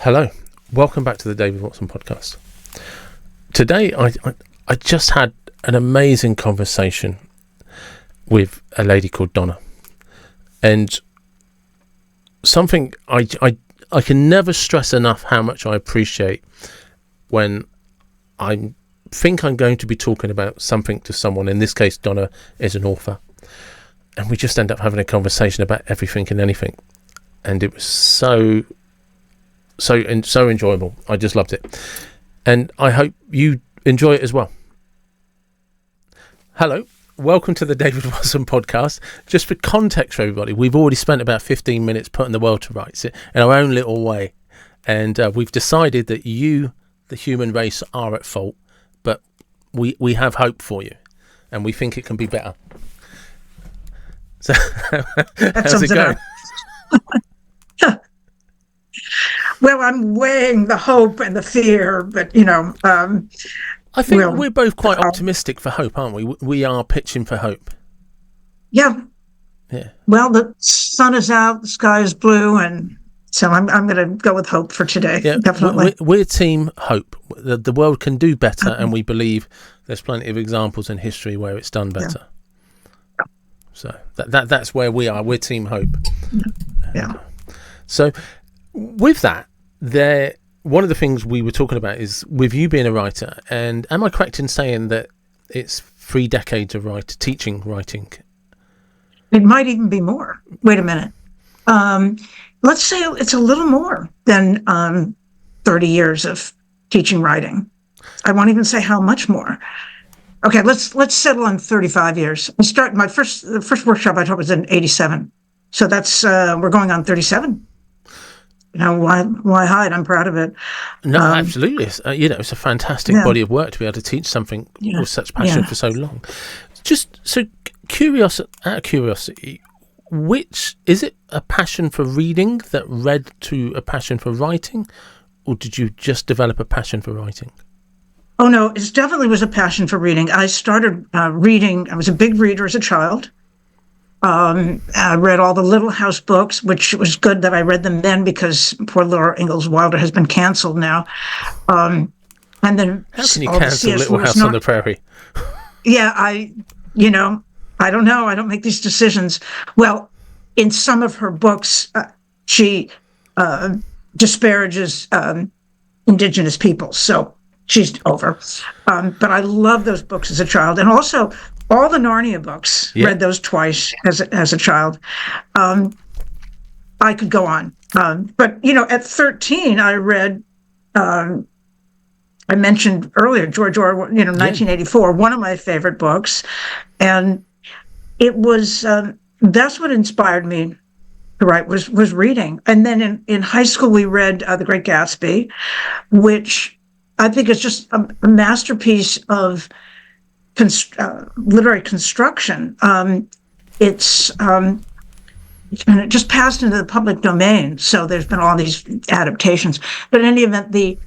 Hello, welcome back to the David Watson podcast. Today I just had an amazing conversation with a lady called Donna, and something I can never stress enough how much I appreciate when I think I'm going to be talking about something to someone. In this case, Donna is an author, and we just end up having a conversation about everything and anything, and it was so enjoyable. I just loved it, and I hope you enjoy it as well. Hello, welcome to the David Watson podcast. Just for context for everybody, we've already spent about 15 minutes putting the world to rights in our own little way, and we've decided that you, the human race, are at fault, but we have hope for you, and we think it can be better. So how's it going? Well, I'm weighing the hope and the fear, but I think we're both quite optimistic for hope, aren't we? We are pitching for hope. Yeah. Well, the sun is out, the sky is blue, and so I'm going to go with hope for today. Yeah, definitely. We're team hope. The world can do better, and we believe there's plenty of examples in history where it's done better. Yeah. So that's where we are. We're team hope. Yeah. So with that, one of the things we were talking about is with you being a writer, and am I correct in saying that it's 3 decades of teaching writing? It might even be more. Wait a minute. Let's say it's a little more than 30 years of teaching writing. I won't even say how much more. Okay, let's settle on 35 years. The first workshop I taught was in 1987. So that's we're going on 37. Why hide? I'm proud of it. No, absolutely. It's a fantastic body of work to be able to teach something with such passion for so long. Just so out of curiosity, which is it, a passion for reading that led to a passion for writing, or did you just develop a passion for writing? Oh no, it definitely was a passion for reading. I started reading. I was a big reader as a child. I read all the Little House books, which was good that I read them then because poor Laura Ingalls Wilder has been canceled now. And then how can you cancel Little House on the Prairie? Yeah, I don't know. I don't make these decisions. Well, in some of her books, she disparages Indigenous peoples, so she's over. But I love those books as a child, and also all the Narnia books. Read those twice as a child. I could go on, but at 13, I read. I mentioned earlier George Orwell, 1984, one of my favorite books, and it was that's what inspired me to write was reading. And then in high school, we read The Great Gatsby, which I think is just a masterpiece of literary construction. It just passed into the public domain, so there's been all these adaptations. But in any event, the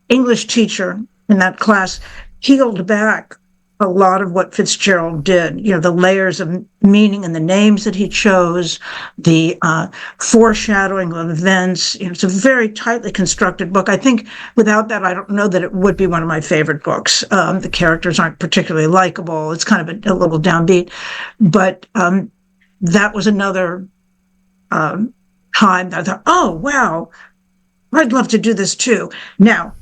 English teacher in that class peeled back a lot of what Fitzgerald did, the layers of meaning and the names that he chose, the foreshadowing of events. It's a very tightly constructed book. I think without that, I don't know that it would be one of my favorite books. The characters aren't particularly likable. It's kind of a little downbeat. But that was another time that I thought, oh, wow, I'd love to do this too. Now,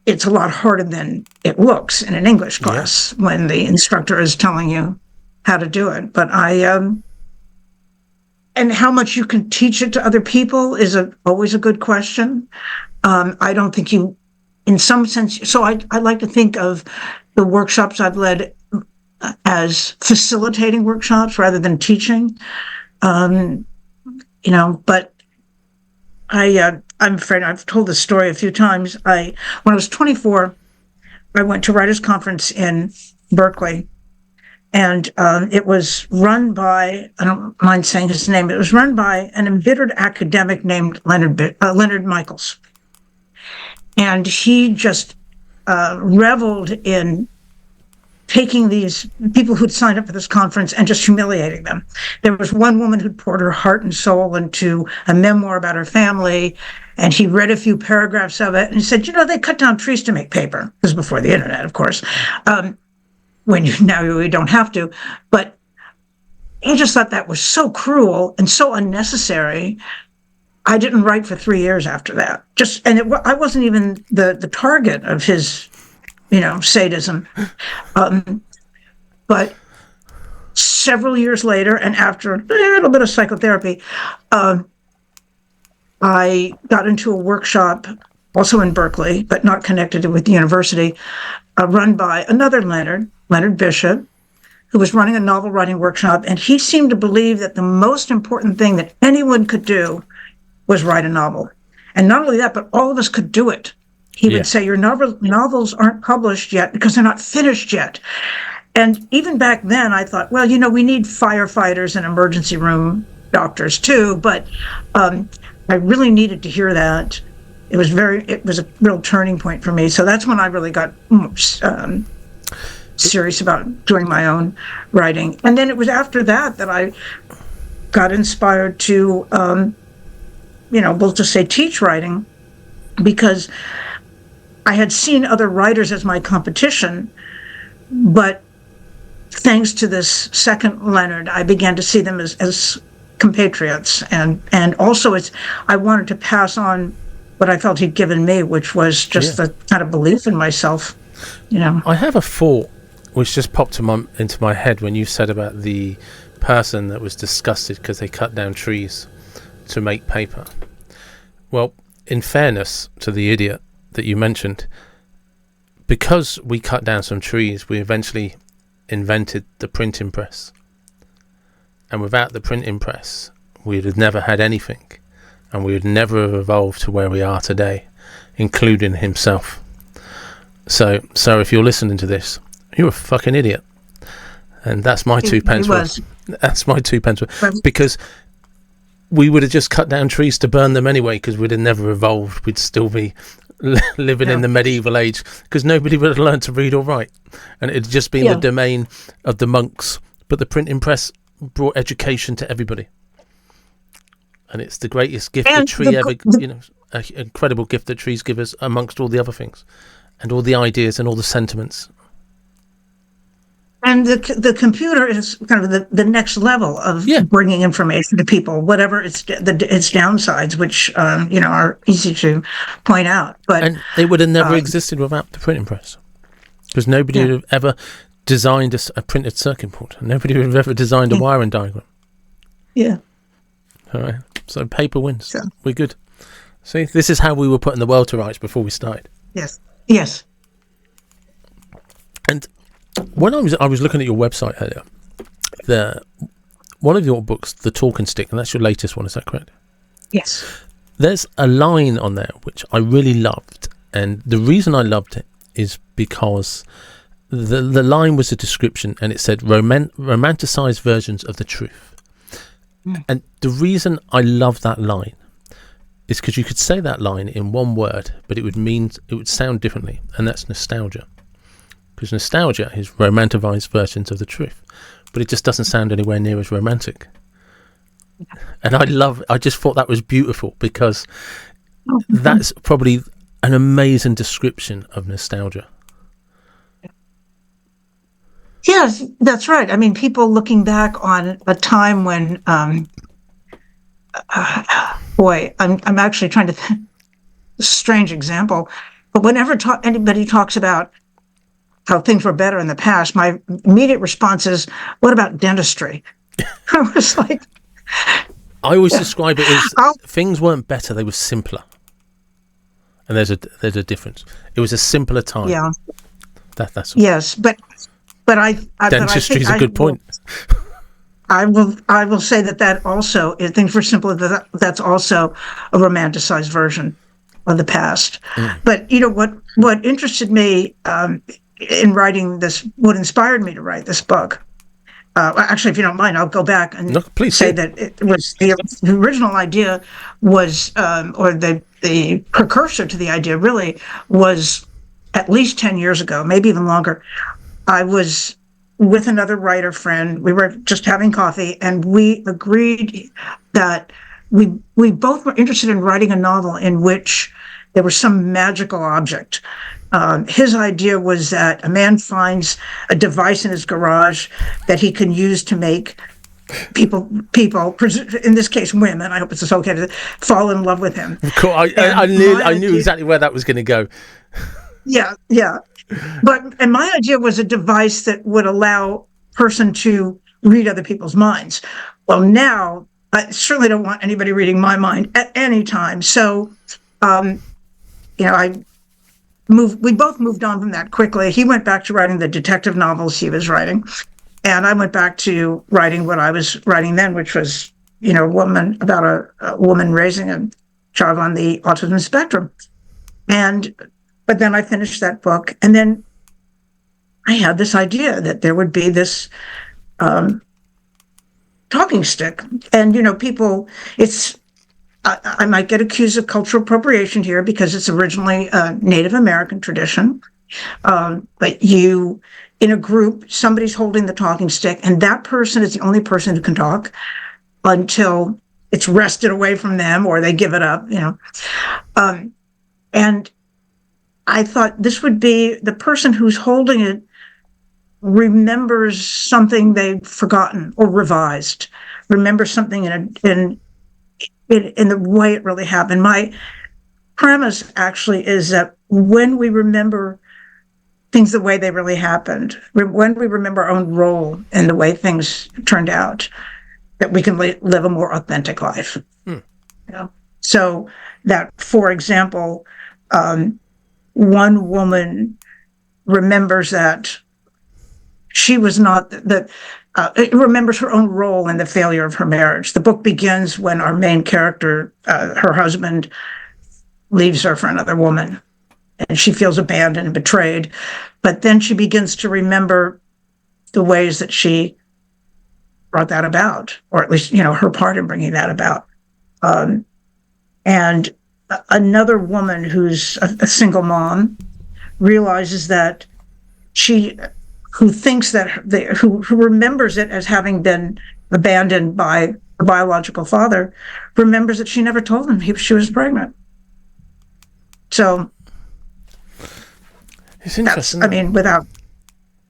it's a lot harder than it looks in an English class when the instructor is telling you how to do it. But and how much you can teach it to other people is always a good question. I don't think you, in some sense, so I like to think of the workshops I've led as facilitating workshops rather than teaching. But I'm afraid I've told this story a few times. When I was 24, I went to Writers' Conference in Berkeley, and it was run by, I don't mind saying his name, it was run by an embittered academic named Leonard Michaels. And he just reveled in taking these people who'd signed up for this conference and just humiliating them. There was one woman who'd poured her heart and soul into a memoir about her family, and he read a few paragraphs of it and he said, they cut down trees to make paper. This was before the internet, of course, now we don't have to. But I just thought that was so cruel and so unnecessary. I didn't write for 3 years after that. I wasn't even the target of his sadism. But several years later, and after a little bit of psychotherapy, I got into a workshop, also in Berkeley, but not connected with the university, run by another Leonard Bishop, who was running a novel writing workshop. And he seemed to believe that the most important thing that anyone could do was write a novel. And not only that, but all of us could do it. He would say, your novels aren't published yet because they're not finished yet. And even back then, I thought, well, we need firefighters and emergency room doctors too. But I really needed to hear that. It was a real turning point for me. So that's when I really got serious about doing my own writing. And then it was after that I got inspired to, we'll just say teach writing, because I had seen other writers as my competition, but thanks to this second Leonard, I began to see them as compatriots, and also I wanted to pass on what I felt he'd given me, which was just the kind of belief in myself. I have a thought which just popped into my head when you said about the person that was disgusted because they cut down trees to make paper. Well, in fairness to the idiot that you mentioned, because we cut down some trees, we eventually invented the printing press. And without the printing press, we'd have never had anything. And we would never have evolved to where we are today, including himself. So if you're listening to this, you're a fucking idiot. And that's my 2 pence worth. That's my 2 pence worth. Because we would have just cut down trees to burn them anyway, because we'd have never evolved. We'd still be living in the medieval age, because nobody would have learned to read or write. And it'd just been the domain of the monks. But the printing press brought education to everybody. And it's the greatest gift a tree ever, an incredible gift that trees give us amongst all the other things and all the ideas and all the sentiments. And the computer is kind of the next level of bringing information to people, whatever its downsides, which are easy to point out. And they would have never existed without the printing press, because nobody would have ever designed a printed circuit board. Nobody would have ever designed a wiring diagram. Yeah. All right. So paper wins. Yeah. We're good. See, this is how we were putting the world to rights before we started. Yes. Yes. And when I was looking at your website earlier, one of your books, The Talking Stick, and that's your latest one, is that correct? Yes. There's a line on there which I really loved, and the reason I loved it is because the line was a description, and it said romanticised versions of the truth. And the reason I love that line is because you could say that line in one word, but it would sound differently, and that's nostalgia. Because nostalgia is romanticised versions of the truth, but it just doesn't sound anywhere near as romantic. And I just thought that was beautiful, because that's probably an amazing description of nostalgia. Yes, that's right. I mean, people looking back on a time when, I'm actually trying to think, strange example, but whenever anybody talks about how things were better in the past, my immediate response is, what about dentistry? I was like... I always describe it as things weren't better, they were simpler. And there's a difference. It was a simpler time. Yeah. That's all. Yes, but dentistry is a good point. I will say that also, if things were simpler, that's also a romanticized version of the past. But what interested me in writing this, what inspired me to write this book. Actually, if you don't mind, I'll go back and say that it was the original idea was, or the precursor to the idea really was at least 10 years ago, maybe even longer. I was with another writer friend. We were just having coffee, and we agreed that we both were interested in writing a novel in which there was some magical object. His idea was that a man finds a device in his garage that he can use to make people, in this case women, I hope it's okay to fall in love with him. Cool. I knew exactly where that was going to go. Yeah. And my idea was a device that would allow a person to read other people's minds. Well, now I certainly don't want anybody reading my mind at any time. So, we both moved on from that quickly. He went back to writing the detective novels he was writing, and I went back to writing what I was writing then, which was, a woman about a woman raising a child on the autism spectrum. But then I finished that book, and then I had this idea that there would be this talking stick, and people. I might get accused of cultural appropriation here because it's originally a Native American tradition. But in a group, somebody's holding the talking stick, and that person is the only person who can talk until it's wrested away from them or they give it up. And I thought this would be the person who's holding it remembers something they've forgotten or revised, remembers something in the way it really happened. My premise actually is that when we remember things the way they really happened, when we remember our own role in the way things turned out, that we can live a more authentic life. So that, for example, one woman remembers that she was not remembers her own role in the failure of her marriage. The book begins when our main character, her husband, leaves her for another woman, and she feels abandoned and betrayed. But then she begins to remember the ways that she brought that about, or at least, her part in bringing that about. And another woman who's a single mom realizes that who remembers it as having been abandoned by the biological father, remembers that she never told him she was pregnant. So it's interesting.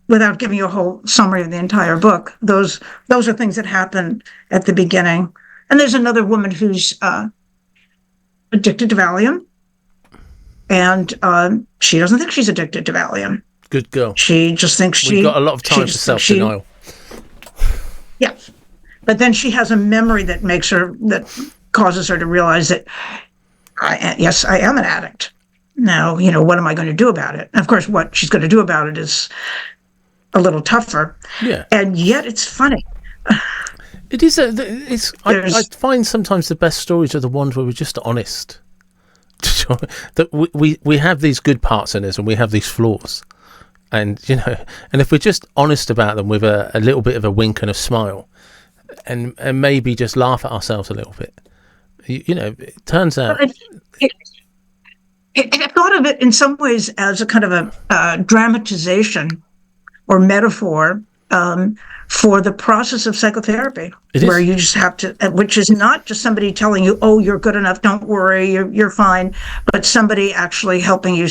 Without giving you a whole summary of the entire book, those are things that happen at the beginning. And there's another woman who's addicted to Valium, and she doesn't think she's addicted to Valium. Good girl. She just thinks We've got a lot of time for self-denial. Yeah. But then she has a memory that causes her to realize that, yes, I am an addict. Now, what am I going to do about it? And of course, what she's going to do about it is a little tougher. Yeah. And yet it's funny. It is. I find sometimes the best stories are the ones where we're just honest. That we have these good parts in us and we have these flaws. And if we're just honest about them with a little bit of a wink and a smile, and maybe just laugh at ourselves a little bit, it turns out. I thought of it in some ways as a kind of a dramatization or metaphor for the process of psychotherapy, where you just have to, which is not just somebody telling you, "Oh, you're good enough, don't worry, you're fine," but somebody actually helping you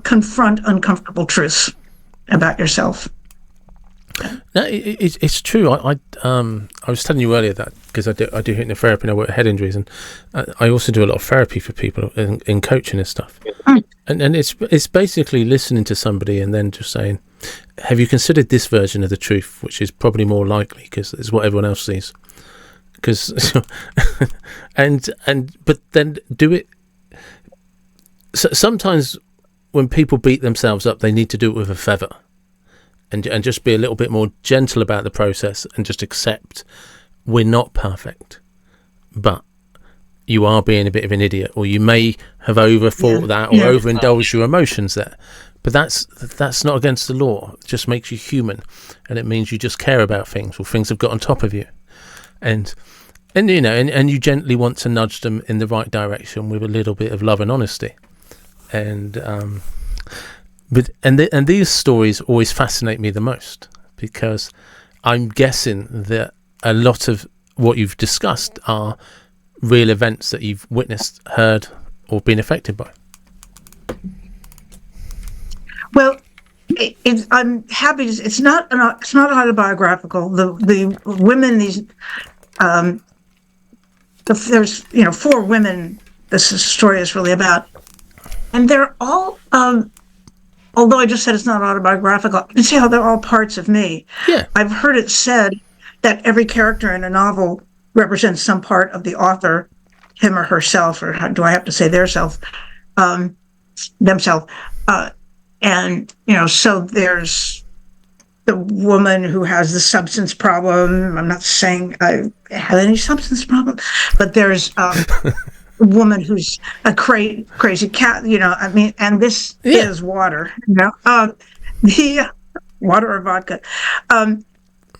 confront uncomfortable truths about yourself. No, it's true. I was telling you earlier that because I do hypnotherapy and I work with head injuries, and I also do a lot of therapy for people in coaching and stuff. And it's basically listening to somebody and then just saying, "Have you considered this version of the truth, which is probably more likely because it's what everyone else sees?" Because but then do it. So sometimes when people beat themselves up, they need to do it with a feather. And just be a little bit more gentle about the process and just accept we're not perfect, but you are being a bit of an idiot, or you may have overthought that or overindulged your emotions there. But that's not against the law. It just makes you human, and it means you just care about things, or things have got on top of you, and you gently want to nudge them in the right direction with a little bit of love and honesty, and and these stories always fascinate me the most, because I'm guessing that a lot of what you've discussed are real events that you've witnessed, heard, or been affected by. Well, I'm happy. It's not autobiographical. The women, there's 4 women this story is really about, and they're all. Although I just said it's not autobiographical, you can see how they're all parts of me. Yeah, I've heard it said that every character in a novel represents some part of the author, him or herself, or how do I have to say their self, themselves. And, so there's the woman who has the substance problem. I'm not saying I have any substance problem, but there's a woman who's a crazy cat, and this is water, the water or vodka,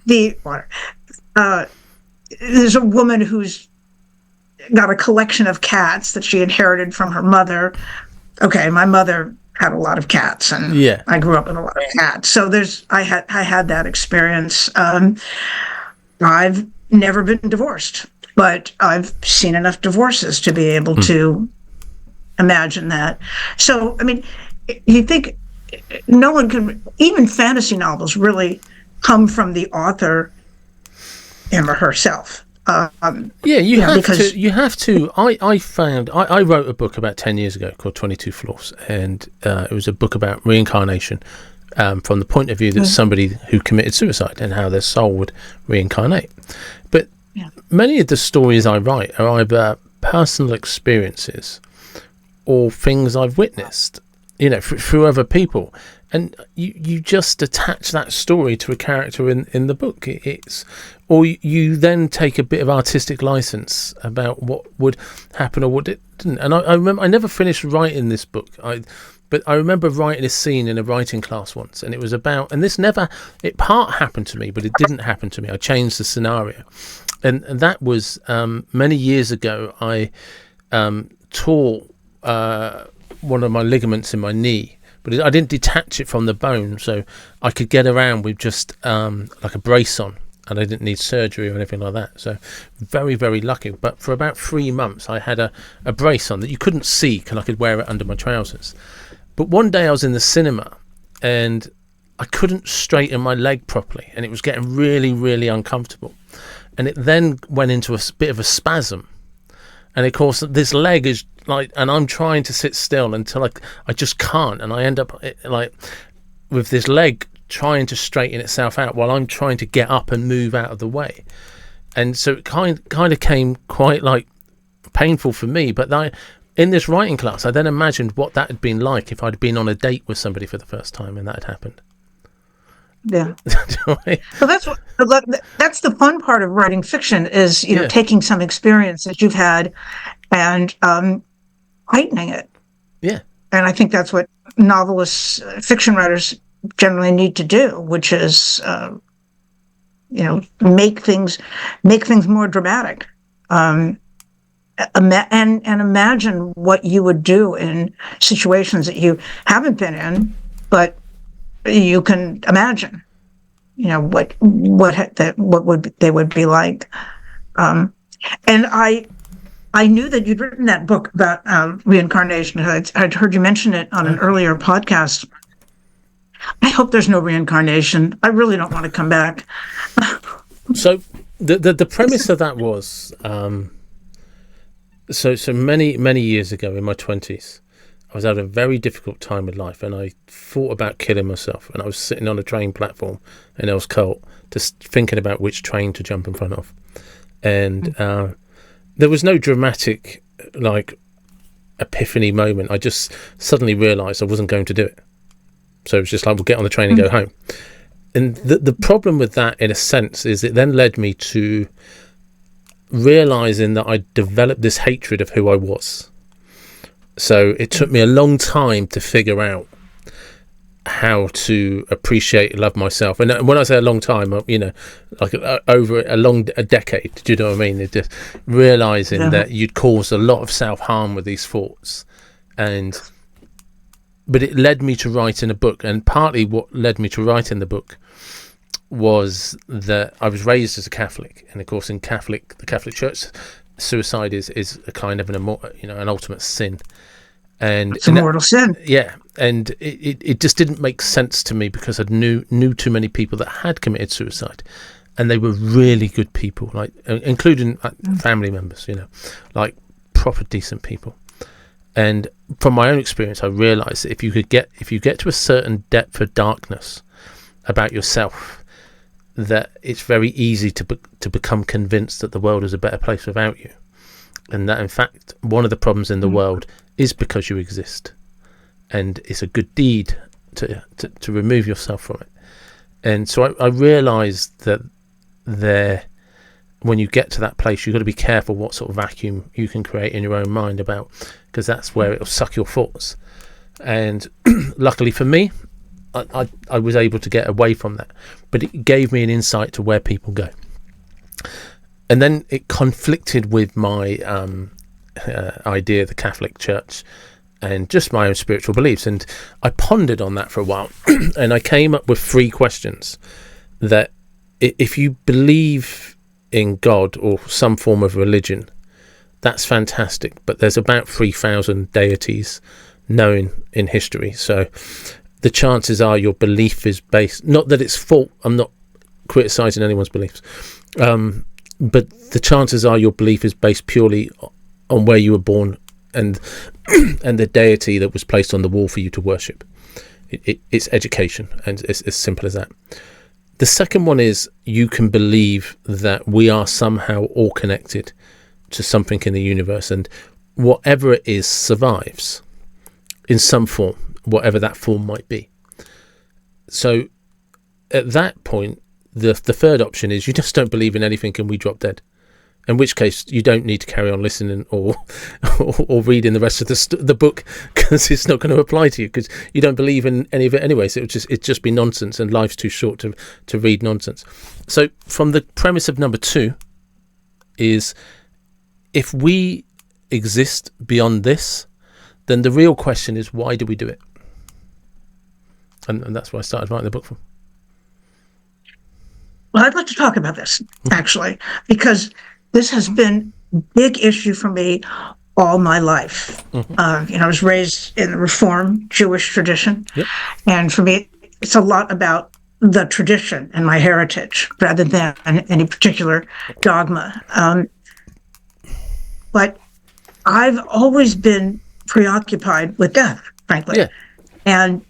the water. There's a woman who's got a collection of cats that she inherited from her mother. Okay, my mother had a lot of cats, and I grew up with a lot of cats. So I had that experience. I've never been divorced, but I've seen enough divorces to be able to imagine that. So, I mean, you think no one can, even fantasy novels really come from the author, him or herself. You have to. I wrote a book about 10 years ago called 22 Floors, and it was a book about reincarnation from the point of view that somebody who committed suicide and how their soul would reincarnate. But many of the stories I write are either personal experiences or things I've witnessed, through other people. And you just attach that story to a character in the book. Or you then take a bit of artistic license about what would happen or what didn't. And I remember I never finished writing this book. But I remember writing a scene in a writing class once, and it was about, and it part happened to me, but it didn't happen to me. I changed the scenario. And that was many years ago. I tore one of my ligaments in my knee, but I didn't detach it from the bone, so I could get around with just like a brace on, and I didn't need surgery or anything like that. So very, very lucky. But for about 3 months, I had a brace on that you couldn't see, because I could wear it under my trousers. But one day I was in the cinema, and I couldn't straighten my leg properly, and it was getting really, really uncomfortable. And it then went into a bit of a spasm. And of course, this leg is and I'm trying to sit still until I just can't. And I end up with this leg trying to straighten itself out while I'm trying to get up and move out of the way. And so it kind of came quite painful for me. But in this writing class, I then imagined what that had been like if I'd been on a date with somebody for the first time and that had happened. Yeah. So that's the fun part of writing fiction is, taking some experience that you've had and heightening it. Yeah. And I think that's what novelists, fiction writers generally need to do, which is, make things more dramatic. And imagine what you would do in situations that you haven't been in, but you can imagine, what they would be like. And I knew that you'd written that book about reincarnation. I'd heard you mention it on an earlier podcast. I hope there's no reincarnation. I really don't want to come back. So the premise of that was, so many years ago in my 20s, I was having a very difficult time in life, and I thought about killing myself. And I was sitting on a train platform in Elscourt, just thinking about which train to jump in front of. And there was no dramatic, epiphany moment. I just suddenly realised I wasn't going to do it. So it was just we'll get on the train and go home. And the problem with that, in a sense, is it then led me to realising that I developed this hatred of who I was. So it took me a long time to figure out how to appreciate and love myself. And when I say a long time, over a decade, do you know what I mean? It's just realising that you'd caused a lot of self-harm with these thoughts. And but it led me to write in a book, and partly what led me to write in the book was that I was raised as a Catholic, and of course the Catholic Church, suicide is a kind of an ultimate sin, and it's a mortal sin. Yeah, and it just didn't make sense to me because I knew too many people that had committed suicide, and they were really good people, like including family members, like proper decent people. And from my own experience, I realised that if you get to a certain depth of darkness about yourself, that it's very easy to become convinced that the world is a better place without you, and that in fact one of the problems in the world is because you exist, and it's a good deed to remove yourself from it. And so I realised that when you get to that place, you've got to be careful what sort of vacuum you can create in your own mind because that's where it'll suck your thoughts. And luckily for me, I was able to get away from that, but it gave me an insight to where people go. And then it conflicted with my idea of the Catholic Church and just my own spiritual beliefs. And I pondered on that for a while, and I came up with 3 questions that if you believe in God or some form of religion, that's fantastic, but there's about 3,000 deities known in history. So the chances are your belief is based, not that it's fault, I'm not criticizing anyone's beliefs, but the chances are your belief is based purely on where you were born and the deity that was placed on the wall for you to worship. It's education, and it's as simple as that. The second one is you can believe that we are somehow all connected to something in the universe, and whatever it is survives in some form, whatever that form might be. So at that point, the third option is you just don't believe in anything and we drop dead, in which case you don't need to carry on listening or reading the rest of the book, because it's not going to apply to you because you don't believe in any of it anyway. So it'd just be nonsense, and life's too short to read nonsense. So from the premise of number 2 is, if we exist beyond this, then the real question is, why do we do it? And that's why I started writing the book from. Well, I'd like to talk about this, actually, because this has been a big issue for me all my life. I was raised in the Reform Jewish tradition. Yep. And for me, it's a lot about the tradition and my heritage rather than any particular dogma. But I've always been preoccupied with death, frankly. Yeah. And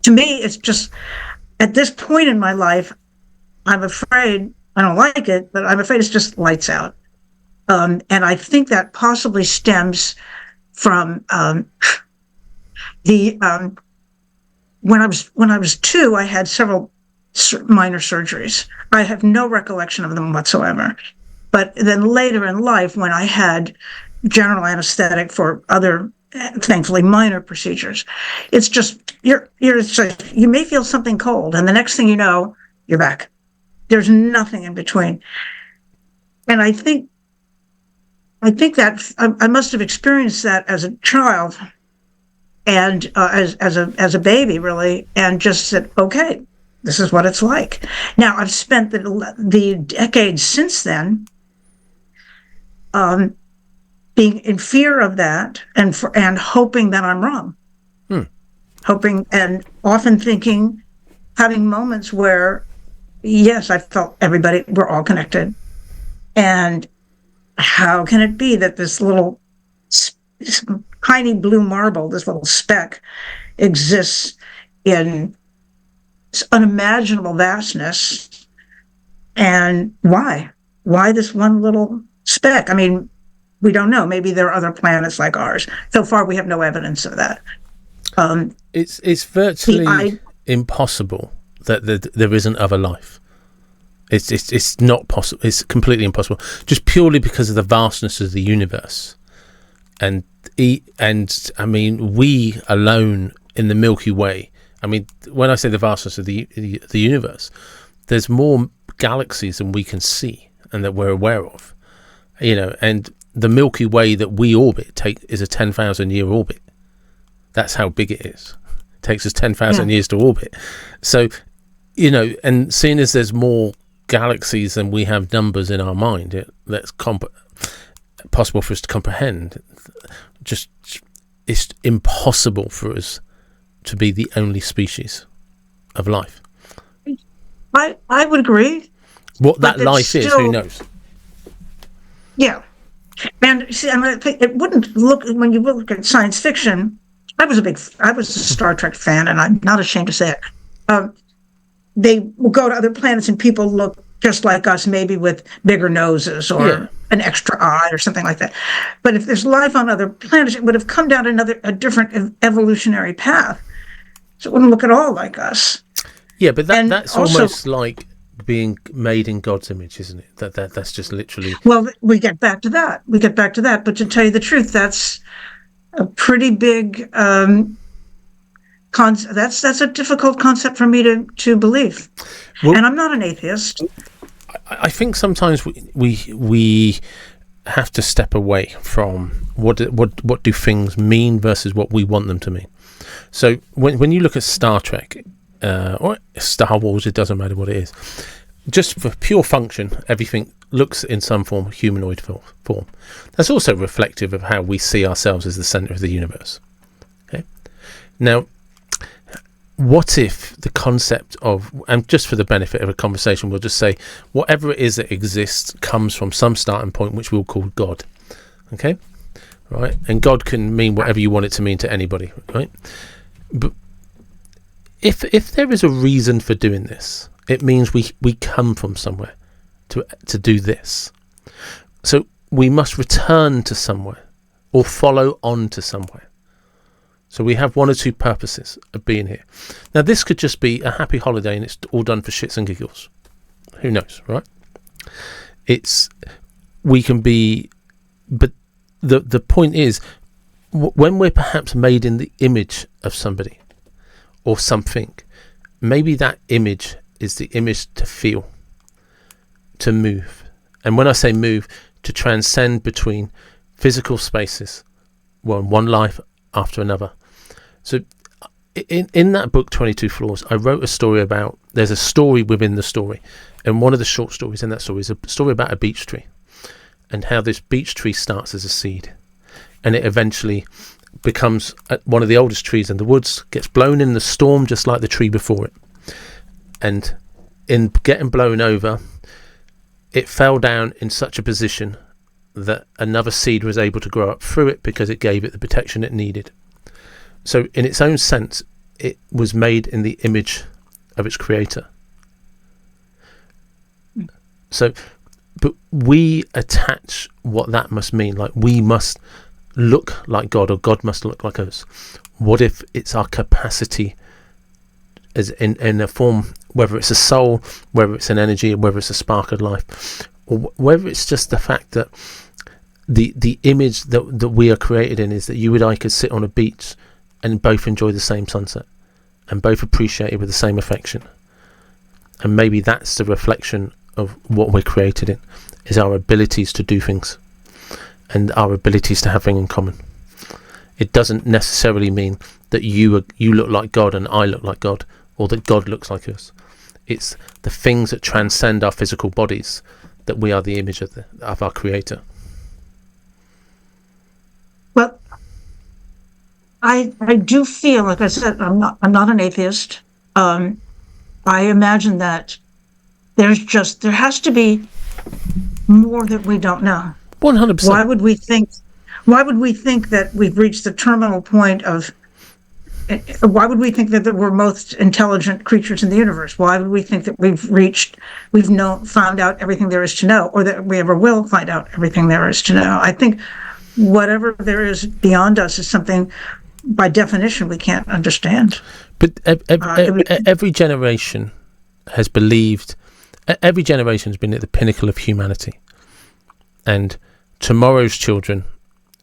to me, it's just, at this point in my life, I'm afraid, I don't like it, but I'm afraid it's just lights out. And I think that possibly stems from when I was 2, I had several minor surgeries. I have no recollection of them whatsoever. But then later in life, when I had general anesthetic for other, thankfully, minor procedures, it's just you may feel something cold, and the next thing you know, you're back. There's nothing in between. And I think that I must have experienced that as a child and as a baby, really, and just said, okay, this is what it's like. Now, I've spent the decades since then being in fear of that and hoping that I'm wrong. Hoping and often thinking, having moments where, yes, I felt we're all connected. And how can it be that this little tiny blue marble, this little speck, exists in this unimaginable vastness? And why? Why this one little speck? I mean, we don't know. Maybe there are other planets like ours. So far, we have no evidence of that. It's virtually impossible that there isn't other life. It's not possible. It's completely impossible, just purely because of the vastness of the universe, and I mean, we alone in the Milky Way. I mean, when I say the vastness of the universe, there's more galaxies than we can see and that we're aware of. And the Milky Way that we orbit is a 10,000 year orbit. That's how big it is. takes us 10,000 years to orbit. So, and seeing as there's more galaxies than we have numbers in our mind, that's possible for us to comprehend. Just it's impossible for us to be the only species of life. I would agree. What that life is, who knows? Yeah. And see, I think it wouldn't look, when you look at science fiction, I was a Star Trek fan, and I'm not ashamed to say it. They will go to other planets and people look just like us, maybe with bigger noses or an extra eye or something like that. But if there's life on other planets, it would have come down a different evolutionary path. So it wouldn't look at all like us. Yeah, but that's also, almost like being made in God's image, isn't it? That's just literally. Well, we get back to that. But to tell you the truth, that's a pretty big that's a difficult concept for me to believe. Well, and I'm not an atheist. I think sometimes we have to step away from what do things mean versus what we want them to mean. So when you look at Star Trek or Star Wars, it doesn't matter what it is. Just for pure function, everything looks in some form humanoid form. That's also reflective of how we see ourselves as the centre of the universe. Okay. Now, what if the concept of, and just for the benefit of a conversation, we'll just say whatever it is that exists comes from some starting point, which we'll call God. Okay, right? And God can mean whatever you want it to mean to anybody, right? But if there is a reason for doing this, it means we come from somewhere to do this. So we must return to somewhere or follow on to somewhere. So we have one or two purposes of being here. Now, this could just be a happy holiday and it's all done for shits and giggles. Who knows, right? We can be, but the point is, when we're perhaps made in the image of somebody or something, maybe that image is the image to feel, to move. And when I say move, to transcend between physical spaces, one life after another. So in that book, 22 Floors, I wrote a story about, there's a story within the story. And one of the short stories in that story is a story about a beech tree and how this beech tree starts as a seed. And it eventually becomes one of the oldest trees in the woods, gets blown in the storm just like the tree before it. And in getting blown over, it fell down in such a position that another seed was able to grow up through it because it gave it the protection it needed. So in its own sense, it was made in the image of its creator. So, but we attach what that must mean, like we must look like God or God must look like us. What if it's our capacity as in a form, whether it's a soul, whether it's an energy, whether it's a spark of life, or whether it's just the fact that the image that we are created in is that you and I could sit on a beach and both enjoy the same sunset and both appreciate it with the same affection. And maybe that's the reflection of what we're created in, is our abilities to do things and our abilities to have things in common. It doesn't necessarily mean that you look like God and I look like God, or that God looks like us. It's the things that transcend our physical bodies, that we are the image of our creator. Well, I do feel, like I said, I'm not an atheist. I imagine that there has to be more that we don't know. 100%. Why would we think that we've reached the terminal point of? Why would we think that we're most intelligent creatures in the universe? Why would we think that we've found out everything there is to know, or that we ever will find out everything there is to know? I think whatever there is beyond us is something, by definition, we can't understand. But every generation has believed, every generation has been at the pinnacle of humanity. And tomorrow's children,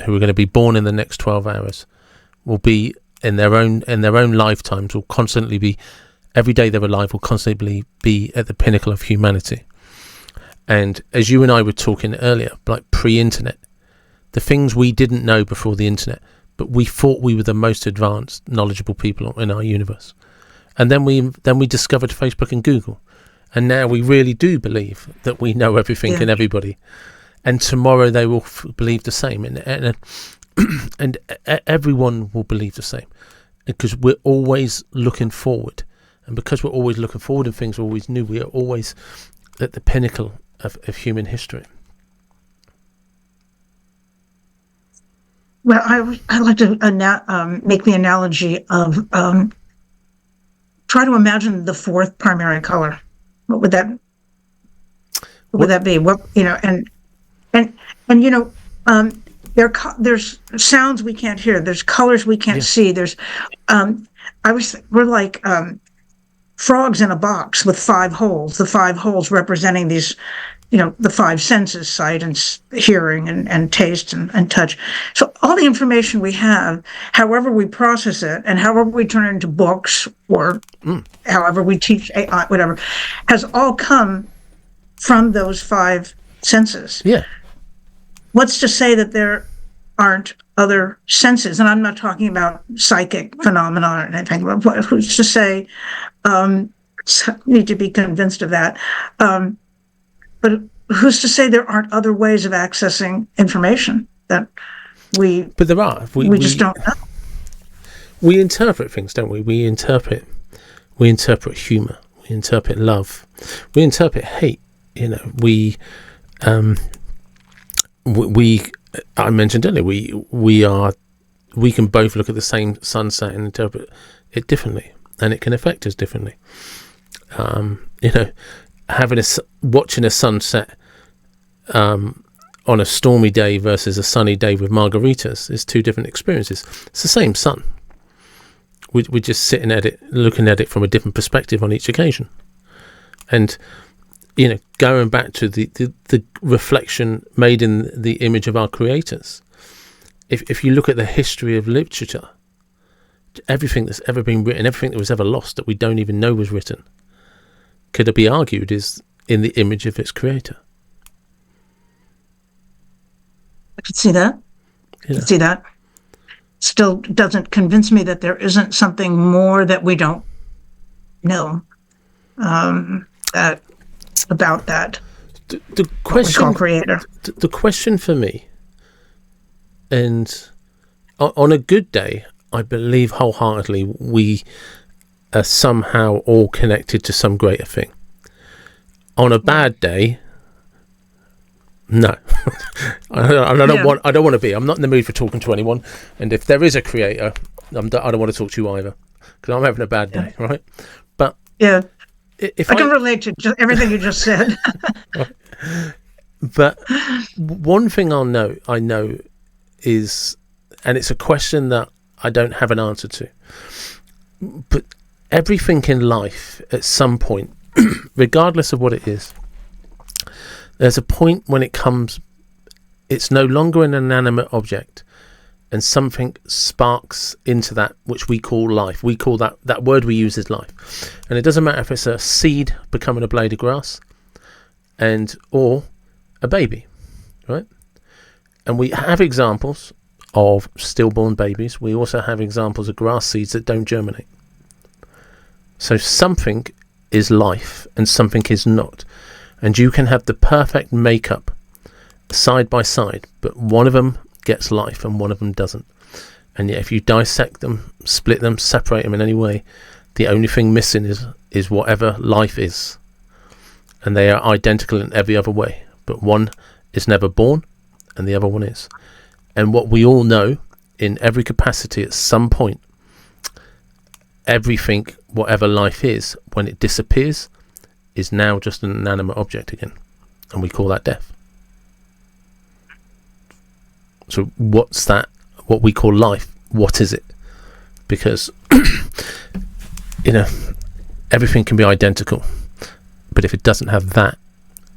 who are going to be born in the next 12 hours, will be in their own lifetimes, will constantly be, every day they're alive, will constantly be at the pinnacle of humanity. And as you and I were talking earlier, like pre-internet, the things we didn't know before the internet, but we thought we were the most advanced, knowledgeable people in our universe. And then we discovered Facebook and Google, and now we really do believe that we know everything and everybody. And tomorrow they will believe the same, and everyone will believe the same, because we're always looking forward, and because we're always looking forward and things are always new, we are always at the pinnacle of human history. Well, I like to make the analogy of try to imagine the fourth primary color. What would that be? What, there's sounds we can't hear. There's colors we can't see. There's we're like frogs in a box with 5 holes. The 5 holes representing these, the 5 senses: sight and hearing and taste and touch. So all the information we have, however we process it and however we turn it into books or however we teach AI, whatever, has all come from those 5 senses. Yeah. What's to say that there aren't other senses? And I'm not talking about psychic phenomena or anything. Who's to say? Need to be convinced of that. But who's to say there aren't other ways of accessing information that we? But there are. We just don't know. We interpret things, don't we? We interpret humor. We interpret love. We interpret hate. I mentioned earlier, we can both look at the same sunset and interpret it differently, and it can affect us differently. Watching a sunset on a stormy day versus a sunny day with margaritas is 2 different experiences. It's the same sun. We're just sitting at it, looking at it from a different perspective on each occasion. And going back to the reflection made in the image of our creators, if you look at the history of literature, everything that's ever been written, everything that was ever lost that we don't even know was written, could it be argued is in the image of its creator? I could see that. See that. Still doesn't convince me that there isn't something more that we don't know about that. The question, what we call creator. The question for me, and on a good day, I believe wholeheartedly we are somehow all connected to some greater thing. On a bad day, no. I don't want to be. I'm not in the mood for talking to anyone. And if there is a creator, I don't want to talk to you either, because I'm having a bad day, right? But if I can relate to everything you just said. But one thing I know is, and it's a question that I don't have an answer to, but everything in life at some point, regardless of what it is, there's a point when it's no longer an inanimate object, and something sparks into that which we call life. We call that word we use is life. And it doesn't matter if it's a seed becoming a blade of grass or a baby, right? And we have examples of stillborn babies. We also have examples of grass seeds that don't germinate. So something is life and something is not. And you can have the perfect makeup side by side, but one of them gets life and one of them doesn't. And yet if you dissect them, split them, separate them in any way, the only thing missing is whatever life is. And they are identical in every other way, but one is never born and the other one is. And what we all know, in every capacity at some point, everything, whatever life is, when it disappears, is now just an inanimate object again, and we call that death. So what's that, what we call life? What is it? Because everything can be identical, but if it doesn't have that,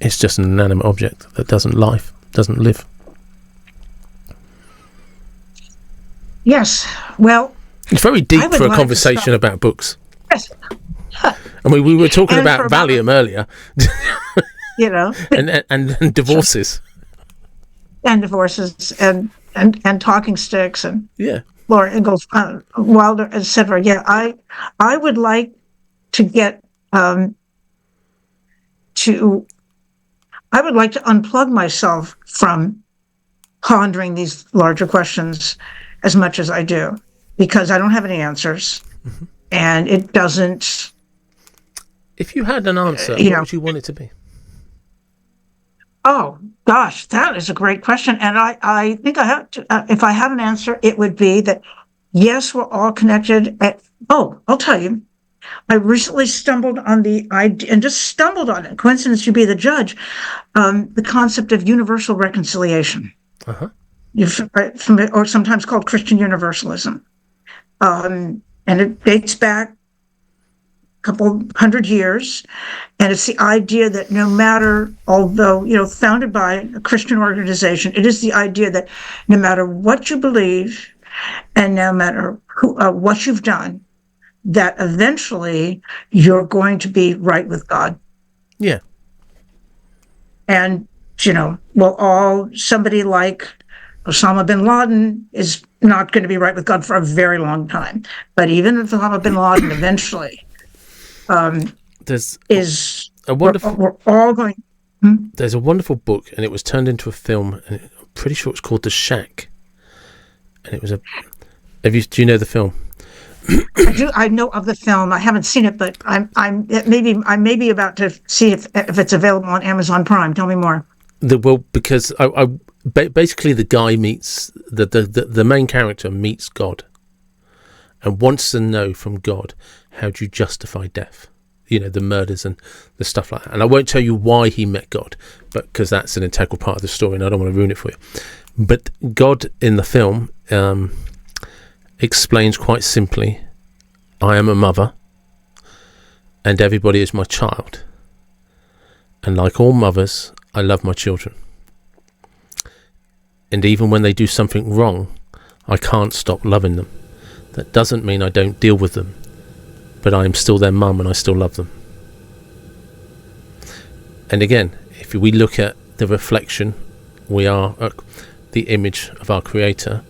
it's just an inanimate object that doesn't live. Yes, well, it's very deep for a conversation about books. Yes. I mean, we were talking about Valium earlier, and divorces. And divorces, and and talking sticks and Yeah. Laura Ingalls Wilder, etc. Yeah, I would like to get to I would like to unplug myself from pondering these larger questions as much as I do, because I don't have any answers, and it doesn't. If you had an answer, what would you want it to be? Oh gosh, that is a great question, and I think I have to. If I had an answer, it would be that yes, we're all connected. I'll tell you. I recently stumbled on the idea, and just stumbled on it. Coincidence, you be the judge. The concept of universal reconciliation. Uh-huh. Or sometimes called Christian universalism. And it dates back a couple hundred years. And it's the idea that no matter, although, founded by a Christian organization, it is the idea that no matter what you believe and no matter what you've done, that eventually you're going to be right with God. Yeah. And, somebody like Osama bin Laden is not going to be right with God for a very long time. But even if Osama bin Laden eventually we're all going. There's a wonderful book, and it was turned into a film, and I'm pretty sure it's called The Shack. And it was do you know the film? I do. I know of the film. I haven't seen it, but I may be about to see if it's available on Amazon Prime. Tell me more. Because basically the guy meets the main character meets God, and wants to know from God, how do you justify death? The murders and the stuff like that. And I won't tell you why he met God, but because that's an integral part of the story, and I don't want to ruin it for you. But God in the film explains quite simply, I am a mother and everybody is my child, and like all mothers, I love my children, and even when they do something wrong, I can't stop loving them. That doesn't mean I don't deal with them, but I am still their mum and I still love them. And again, if we look at the reflection, we are the image of our Creator.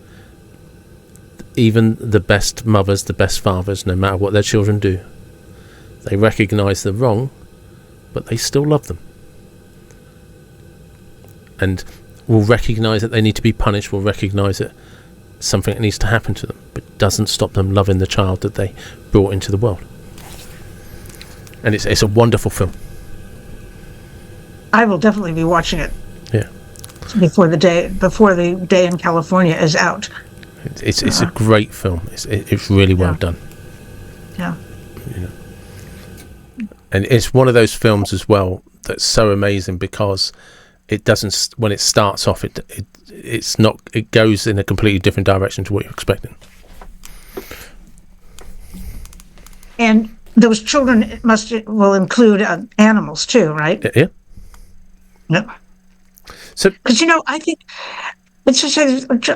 Even the best mothers, the best fathers, no matter what their children do, they recognise the wrong, but they still love them. And will recognise that they need to be punished, will recognise that something needs to happen to them, but doesn't stop them loving the child that they brought into the world. And it's a wonderful film. I will definitely be watching it. Yeah. Before the day in California is out. It's a great film. It's really well done. Yeah. And it's one of those films as well that's so amazing because it doesn't. When it starts off, it's not. It goes in a completely different direction to what you're expecting. And those children will include animals too, right? Yeah. Yeah. So, because I think it's just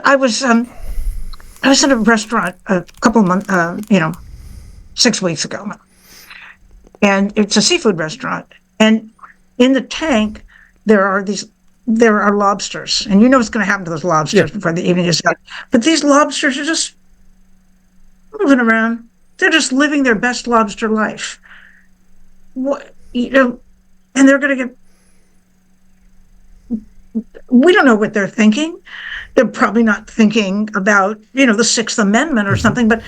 I was at a restaurant a couple of months, 6 weeks ago, and it's a seafood restaurant, and in the tank there are lobsters, and what's going to happen to those lobsters before the evening is out. But these lobsters are just moving around. They're just living their best lobster life. And they're going to get. We don't know what they're thinking. They're probably not thinking about, the Sixth Amendment or something, but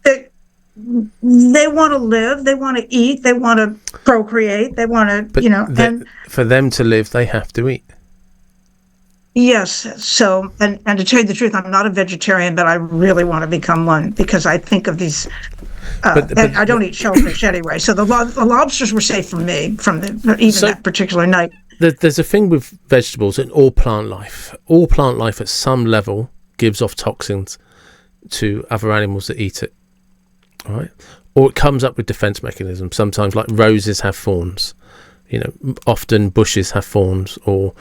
they want to live, they want to eat, they want to procreate, they want to, and for them to live, they have to eat. Yes. So, and to tell you the truth, I'm not a vegetarian, but I really want to become one because I think of these. But I don't eat shellfish anyway, so the lobsters were safe from me that particular night. There's a thing with vegetables and all plant life. All plant life at some level gives off toxins to other animals that eat it. All right? Or it comes up with defense mechanisms. Sometimes, like roses have thorns. Often bushes have thorns, or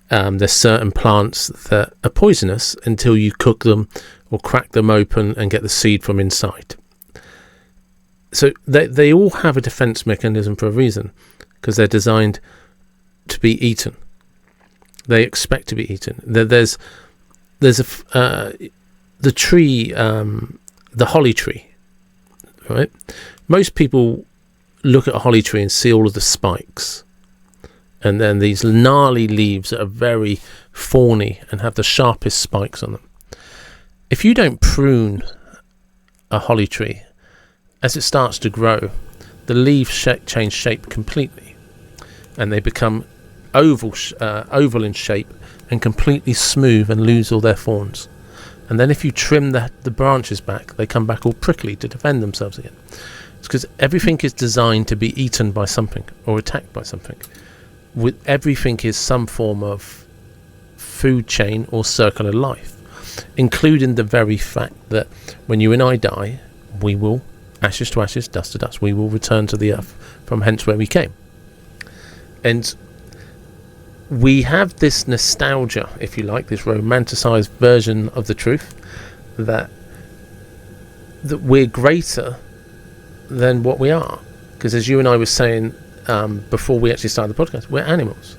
there's certain plants that are poisonous until you cook them or crack them open and get the seed from inside. So they all have a defense mechanism for a reason, because they're designed to be eaten. They expect to be eaten. There's there's the tree, the holly tree, right? Most people look at a holly tree and see all of the spikes, and then these gnarly leaves that are very thorny and have the sharpest spikes on them. If you don't prune a holly tree, as it starts to grow, the leaves change shape completely, and they become oval in shape and completely smooth and lose all their thorns. And then if you trim the branches back, they come back all prickly to defend themselves again. It's because everything is designed to be eaten by something or attacked by something. Everything is some form of food chain or circular life, including the very fact that when you and I die, we will, ashes to ashes, dust to dust, we will return to the earth from hence where we came. And we have this nostalgia, if you like, this romanticised version of the truth, that we're greater than what we are. Because as you and I were saying before we actually started the podcast, we're animals.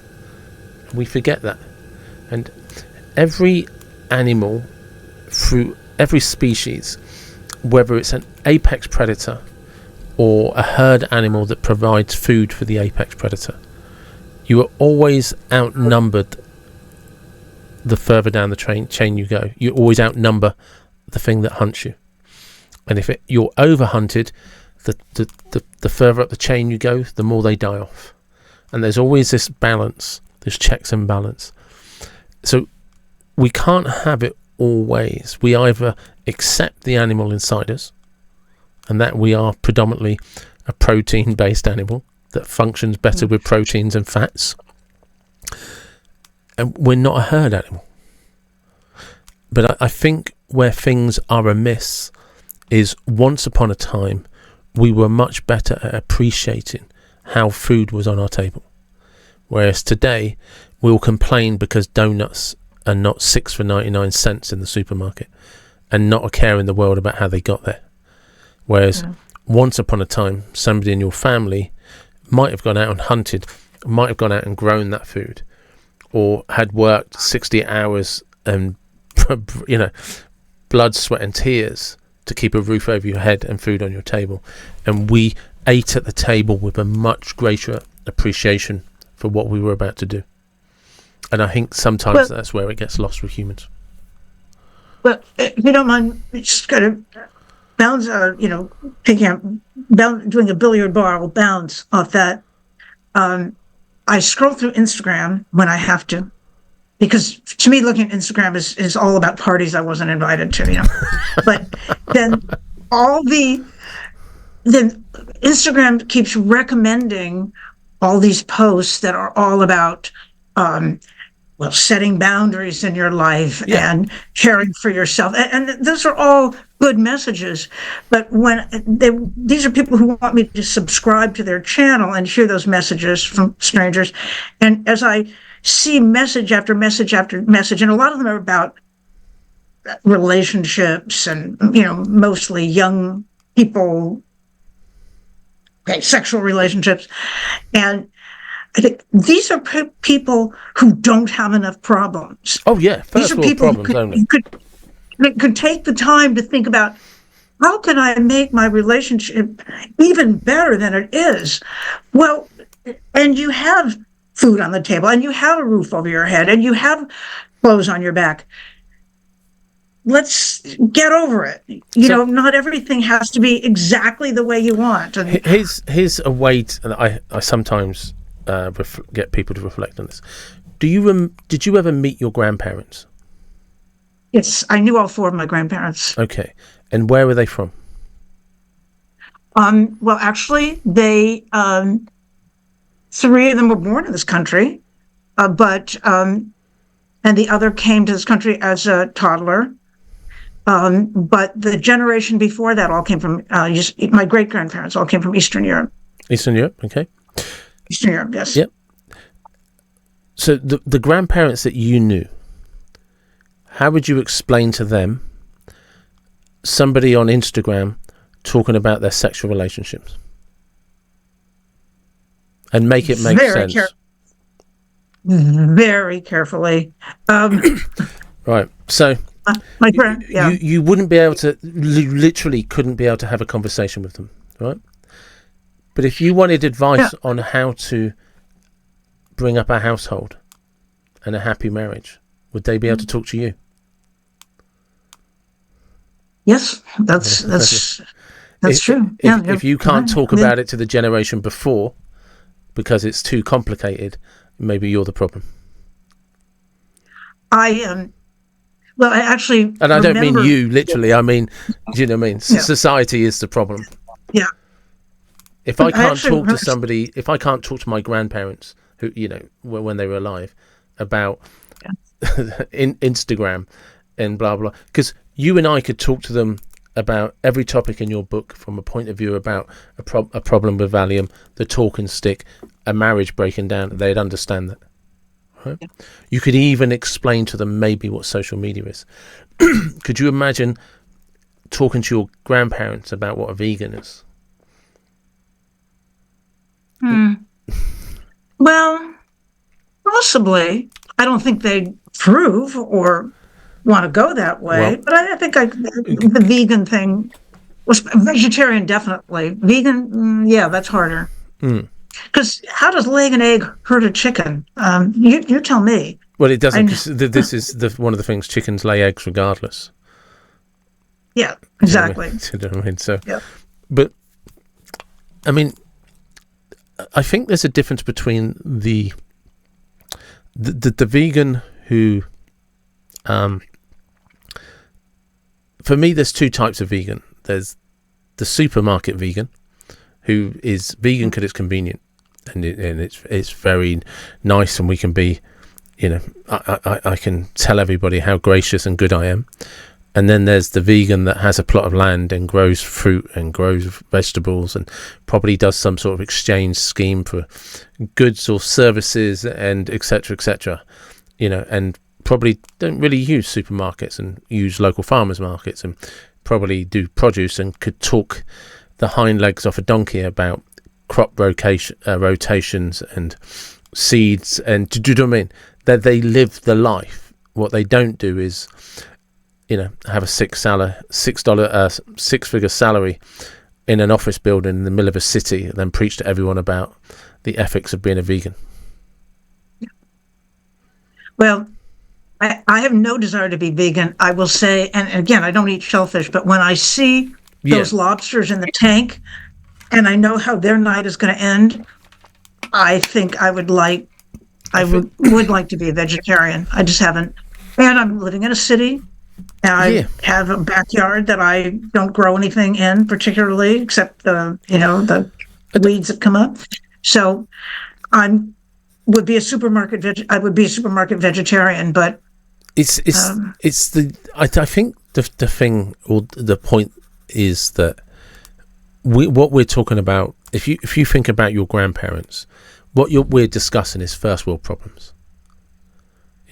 We forget that. And every animal, through every species, whether it's an apex predator or a herd animal that provides food for the apex predator, you are always outnumbered the further down the chain you go. You always outnumber the thing that hunts you. And if you're over-hunted, the further up the chain you go, the more they die off. And there's always this balance, this checks and balance. So we can't have it always. We either accept the animal inside us, and that we are predominantly a protein-based animal that functions better with proteins and fats, and we're not a herd animal. But I think where things are amiss is once upon a time we were much better at appreciating how food was on our table, whereas today we'll complain because donuts are not 6 for 99 cents in the supermarket and not a care in the world about how they got there. Whereas once upon a time somebody in your family might have gone out and hunted, might have gone out and grown that food, or had worked 60 hours and blood, sweat and tears to keep a roof over your head and food on your table. And we ate at the table with a much greater appreciation for what we were about to do. And I think sometimes that's where it gets lost with humans. Well, if you don't mind, just kind of bounce, picking up, doing a billiard ball bounce off that. I scroll through Instagram when I have to, because to me, looking at Instagram is all about parties I wasn't invited to, But then then Instagram keeps recommending all these posts that are all about, setting boundaries in your life and caring for yourself. And those are all good messages. But when these are people who want me to subscribe to their channel and hear those messages from strangers. And as I see message after message after message, and a lot of them are about relationships and, mostly young people, sexual relationships. And I think these are people who don't have enough problems. Oh, yeah. These are people who could take the time to think about, how can I make my relationship even better than it is? Well, and you have food on the table, and you have a roof over your head, and you have clothes on your back. Let's get over it. Not everything has to be exactly the way you want. And here's a way that I sometimes get people to reflect on this. Did you ever meet your grandparents? Yes, I knew all 4 of my grandparents. Okay. And where were they from? Well, actually, they 3 of them were born in this country, but and the other came to this country as a toddler. But the generation before that all came from my great grandparents all came from Eastern Europe. Eastern Europe, okay. Eastern Europe, yes. Yep. So the grandparents that you knew, how would you explain to them somebody on Instagram talking about their sexual relationships? And make it make sense. Very carefully. Right. So My friend, yeah. you wouldn't be able to, literally couldn't be able to have a conversation with them, right? But if you wanted advice on how to bring up a household and a happy marriage, would they be able to talk to you? Yes, that's true. If you can't talk about it to the generation before because it's too complicated, maybe you're the problem. Well, I actually, and I don't mean you literally. I mean, do you know what I mean? Society is the problem. Yeah. If I can't talk to somebody, if I can't talk to my grandparents, who when they were alive, about in Instagram and blah blah, because you and I could talk to them about every topic in your book from a point of view about a problem with Valium, the talking stick, a marriage breaking down, they'd understand that. Right? Yeah. You could even explain to them maybe what social media is. Could you imagine talking to your grandparents about what a vegan is? Well, possibly. I don't think they'd approve or want to go that way, but I think the vegan thing was vegetarian, definitely. Vegan, that's harder. Because how does laying an egg hurt a chicken? You tell me. Well, it doesn't. Cause this is one of the things. Chickens lay eggs regardless. Yeah, exactly. You know what I mean? So, yeah. But I mean, I think there's a difference between the vegan who, for me, there's two types of vegan. There's the supermarket vegan, who is vegan because it's convenient and it's very nice, and we can be, I can tell everybody how gracious and good I am. And then there's the vegan that has a plot of land and grows fruit and grows vegetables and probably does some sort of exchange scheme for goods or services and etc., and probably don't really use supermarkets and use local farmers markets and probably do produce and could talk the hind legs off a donkey about crop rotations and seeds, and do you know what I mean? That they live the life. What they don't do is, have a six-figure salary in an office building in the middle of a city, and then preach to everyone about the ethics of being a vegan. Well, I have no desire to be vegan. I will say, and again, I don't eat shellfish, but when I see those lobsters in the tank, and I know how their night is going to end, I think I would like to be a vegetarian. I just haven't. And I'm living in a city, and I have a backyard that I don't grow anything in particularly, except the weeds that come up. So I would be a supermarket vegetarian, but I think the thing or the point is that what we're talking about, if you think about your grandparents, what we're discussing is first world problems.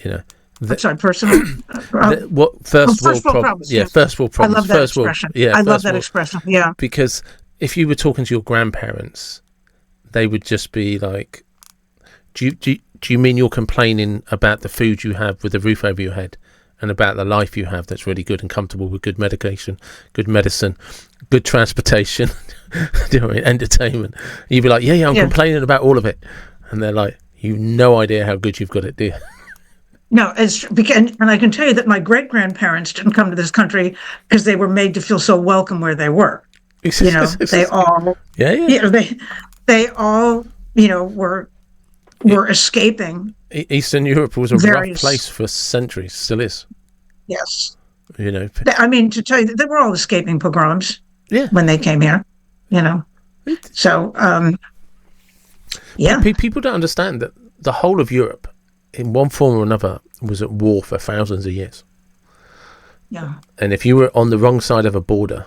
Personal. First world problems? Yeah, first world problems. I love that expression. I love that expression. Yeah. Because if you were talking to your grandparents, they would just be like, do you mean you're complaining about the food you have with a roof over your head and about the life you have that's really good and comfortable with good medication, good medicine, good transportation, entertainment? You'd be like, I'm complaining about all of it. And they're like, you've no idea how good you've got it, do you? No, and I can tell you that my great-grandparents didn't come to this country because they were made to feel so welcome where they were. They all, they all, were escaping. Eastern Europe was a rough place for centuries, still is. Yes. I mean, to tell you that they were all escaping pogroms when they came here, So, People don't understand that the whole of Europe, in one form or another, was at war for thousands of years. Yeah. And if you were on the wrong side of a border,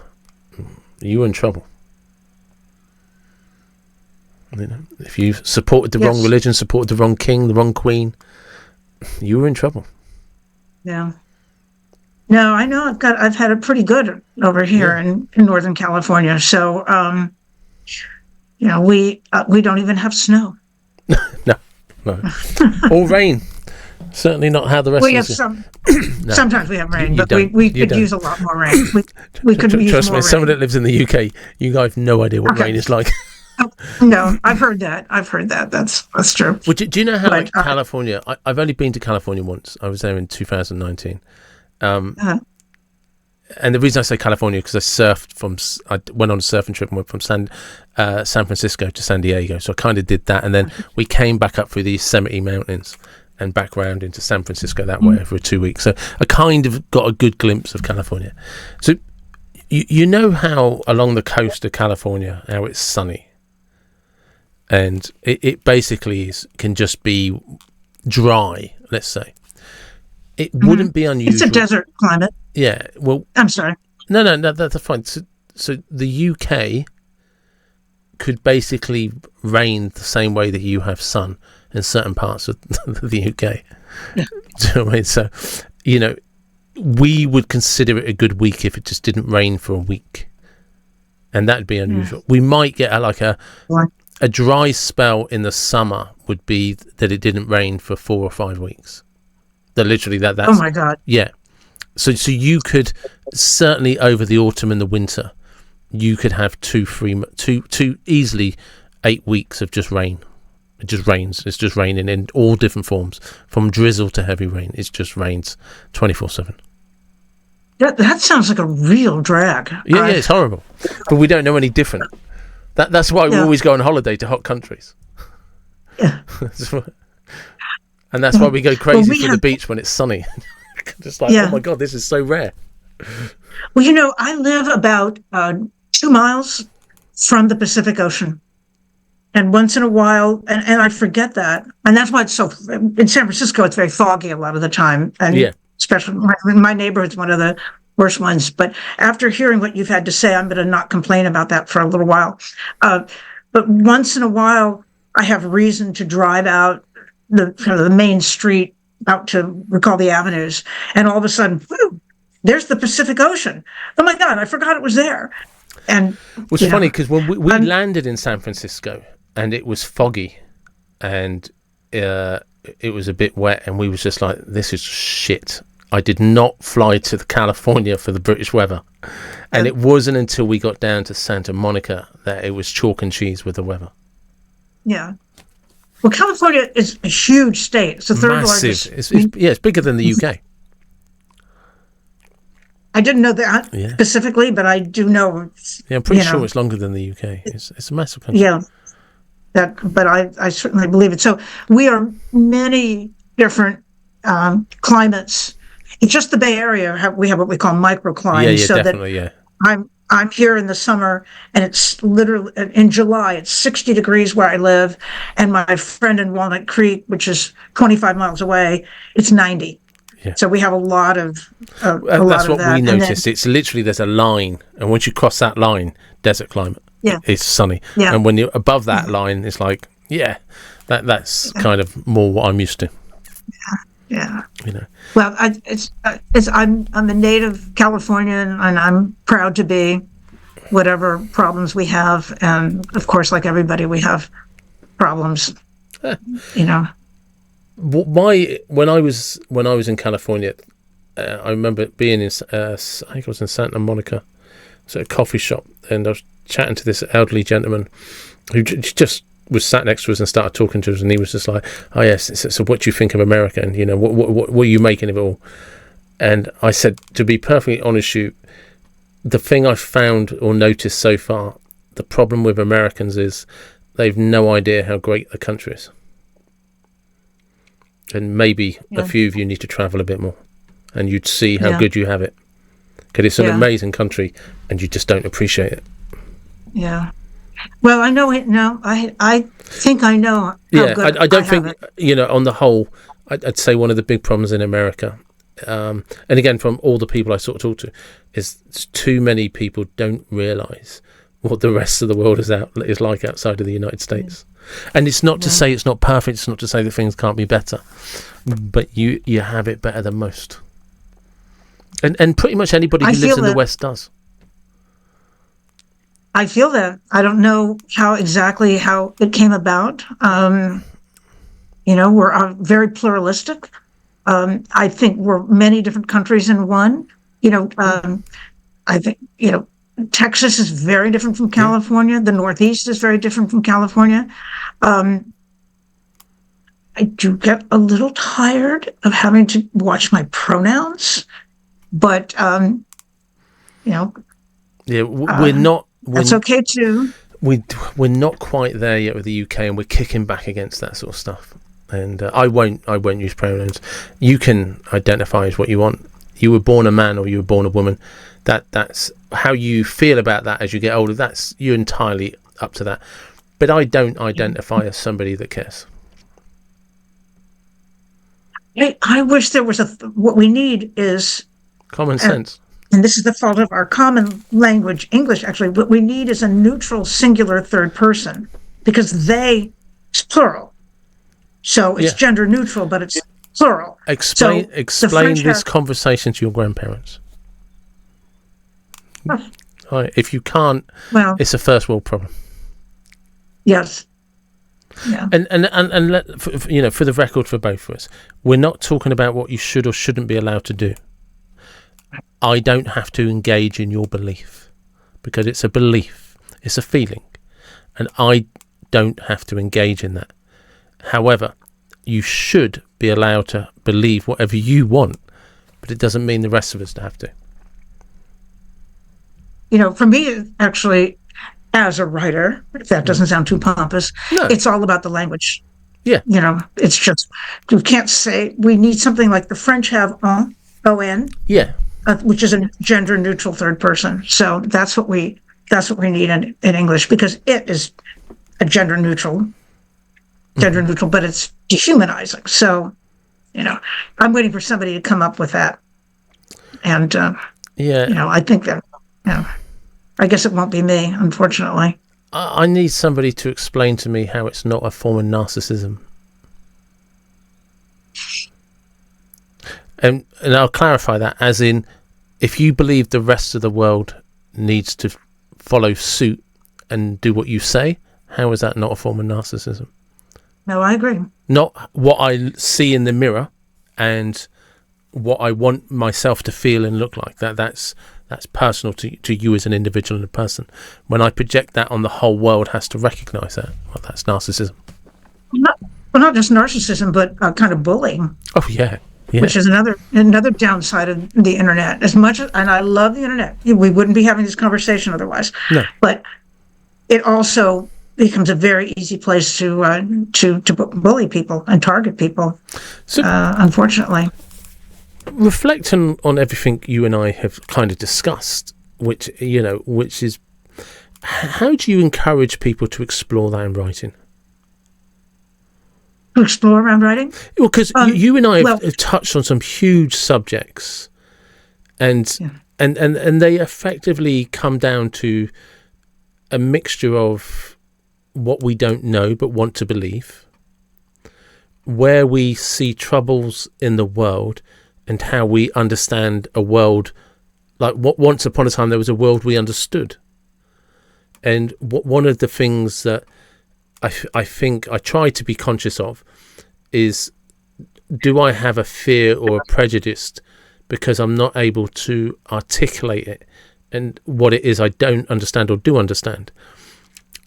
you were in trouble. If you supported the wrong religion, supported the wrong king, the wrong queen, you were in trouble. Yeah. No, I know. I've had it pretty good over here in Northern California. So, we don't even have snow. No. Or rain. Certainly not how the rest We of have us. some. No. Sometimes we have rain, You but don't. we You could don't. use a lot more rain. We could use Trust more me, rain. someone that lives in the UK, you guys have no idea what Okay. rain is like. Oh, no, I've heard that. That's true. Well, do you know how, But, like, California? I've only been to California once. I was there in 2019. And the reason I say California, because I went on a surfing trip and went from San Francisco to San Diego. So I kind of did that. And then we came back up through the Yosemite Mountains and back round into San Francisco that way for 2 weeks. So I kind of got a good glimpse of California. So you know how along the coast of California, how it's sunny. And it basically can just be dry, let's say. It wouldn't be unusual. It's a desert climate. Yeah, well... I'm sorry. No, that's fine. So the UK could basically rain the same way that you have sun in certain parts of the UK. Yeah. Do you know what I mean? So, we would consider it a good week if it just didn't rain for a week. And that'd be unusual. We might get a dry spell in the summer would be that it didn't rain for 4 or 5 weeks. That's Oh my God. Yeah. So you could certainly over the autumn and the winter, you could have two easily 8 weeks of just rain. It just rains. It's just raining in all different forms, from drizzle to heavy rain. It just rains 24/7. That sounds like a real drag. Yeah, it's horrible, but we don't know any different. That's why we always go on holiday to hot countries. Yeah. And that's why we go crazy for the beach when it's sunny. Just like, oh my God, this is so rare. Well, I live about 2 miles from the Pacific Ocean. And once in a while, and I forget that. And that's why it's in San Francisco, it's very foggy a lot of the time. And especially my neighborhood's one of the worst ones. But after hearing what you've had to say, I'm going to not complain about that for a little while. But once in a while, I have reason to drive out the main street out to recall the avenues, and all of a sudden, whoo, there's the Pacific Ocean. Oh my God, I forgot it was there. And which is funny because when we landed in San Francisco and it was foggy and it was a bit wet, and we was just like, this is shit. I did not fly to California for the British weather, and it wasn't until we got down to Santa Monica that it was chalk and cheese with the weather. Yeah. Well, California is a huge state. It's the third largest. It's bigger than the UK. I didn't know that specifically, but I do know. Yeah, I'm pretty sure it's longer than the UK. It's a massive country. Yeah, but I certainly believe it. So we are many different climates. It's just the Bay Area. We have what we call microclimes. Yeah, definitely. I'm here in the summer, and it's literally in July. It's 60 degrees where I live, and my friend in Walnut Creek, which is 25 miles away, it's 90. Yeah. So we have a lot of that's what that. We noticed. It's literally there's a line, and once you cross that line, desert climate. Yeah, it's sunny. Yeah. And when you're above that line, it's like that's kind of more what I'm used to. Yeah. Well, I'm a native Californian, and I'm proud to be. Whatever problems we have, and of course, like everybody, we have problems. When I was in California, I remember being in I think I was in Santa Monica, so a coffee shop, and I was chatting to this elderly gentleman who just was sat next to us and started talking to us, and he was just like, oh yes, so what do you think of America, and what are you making of it all? And I said, to be perfectly honest with you, the thing I've found or noticed so far, the problem with Americans is they've no idea how great the country is, and maybe a few of you need to travel a bit more and you'd see how good you have it, because it's an amazing country and you just don't appreciate it. Well, I know it now. I think I know how good I don't think it. On the whole, I'd say one of the big problems in America, and again from all the people I sort of talk to, is too many people don't realise what the rest of the world is like outside of the United States. And it's not to say it's not perfect. It's not to say that things can't be better, but you have it better than most, and pretty much anybody who lives in the West does. I feel that. I don't know how it came about. We're very pluralistic. I think we're many different countries in one. I think, Texas is very different from California. The Northeast is very different from California. I do get a little tired of having to watch my pronouns, but we're not. That's okay too. We're not quite there yet with the UK, and we're kicking back against that sort of stuff. And I won't use pronouns. You can identify as what you want. You were born a man or you were born a woman. That's how you feel about that as you get older. That's you entirely up to that. But I don't identify as somebody that cares. I wish there was what we need is common sense. And this is the fault of our common language, English, actually. What we need is a neutral, singular third person, because they is plural. So it's gender neutral, but it's plural. Explain this conversation to your grandparents. If you can't, it's a first world problem. Yes. Yeah. And for the record, for both of us, we're not talking about what you should or shouldn't be allowed to do. I don't have to engage in your belief, because it's a belief, it's a feeling, and I don't have to engage in that. However, you should be allowed to believe whatever you want, but it doesn't mean the rest of us have to. For me, actually, as a writer, if that doesn't sound too pompous, it's all about the language. Yeah. It's just, you can't say, we need something like the French have on, yeah, which is a gender neutral third person. So that's what we need in English, because it is a gender neutral, but it's dehumanizing. So, I'm waiting for somebody to come up with that. And, I think that, I guess it won't be me, unfortunately. I need somebody to explain to me how it's not a form of narcissism. And I'll clarify that, as in, if you believe the rest of the world needs to follow suit and do what you say, how is that not a form of narcissism? No, I agree. Not what I see in the mirror and what I want myself to feel and look like. That's personal to you as an individual and a person. When I project that on, the whole world has to recognise that. Well, that's narcissism. Not just narcissism, but kind of bullying. Oh, yeah. Which is another downside of the internet. And I love the internet. We wouldn't be having this conversation otherwise. No. But it also becomes a very easy place to bully people and target people. So, unfortunately. Reflecting on everything you and I have kind of discussed, which is, how do you encourage people to explore that in writing? To explore around writing? Well, because you and I have touched on some huge subjects, and they effectively come down to a mixture of what we don't know but want to believe, where we see troubles in the world, and how we understand a world, like what once upon a time there was a world we understood. And one of the things that I think I try to be conscious of is, do I have a fear or a prejudice because I'm not able to articulate it and what it is I don't understand or do understand?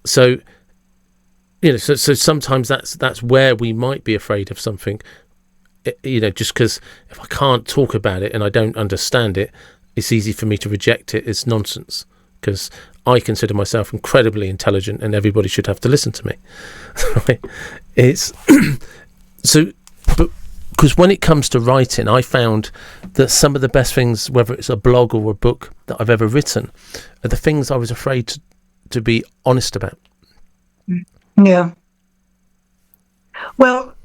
So, so sometimes that's where we might be afraid of something. Just because if I can't talk about it and I don't understand it, it's easy for me to reject it as nonsense, because I consider myself incredibly intelligent and everybody should have to listen to me. It's so, but because when it comes to writing, I found that some of the best things, whether it's a blog or a book that I've ever written, are the things I was afraid to be honest about. Yeah. Well,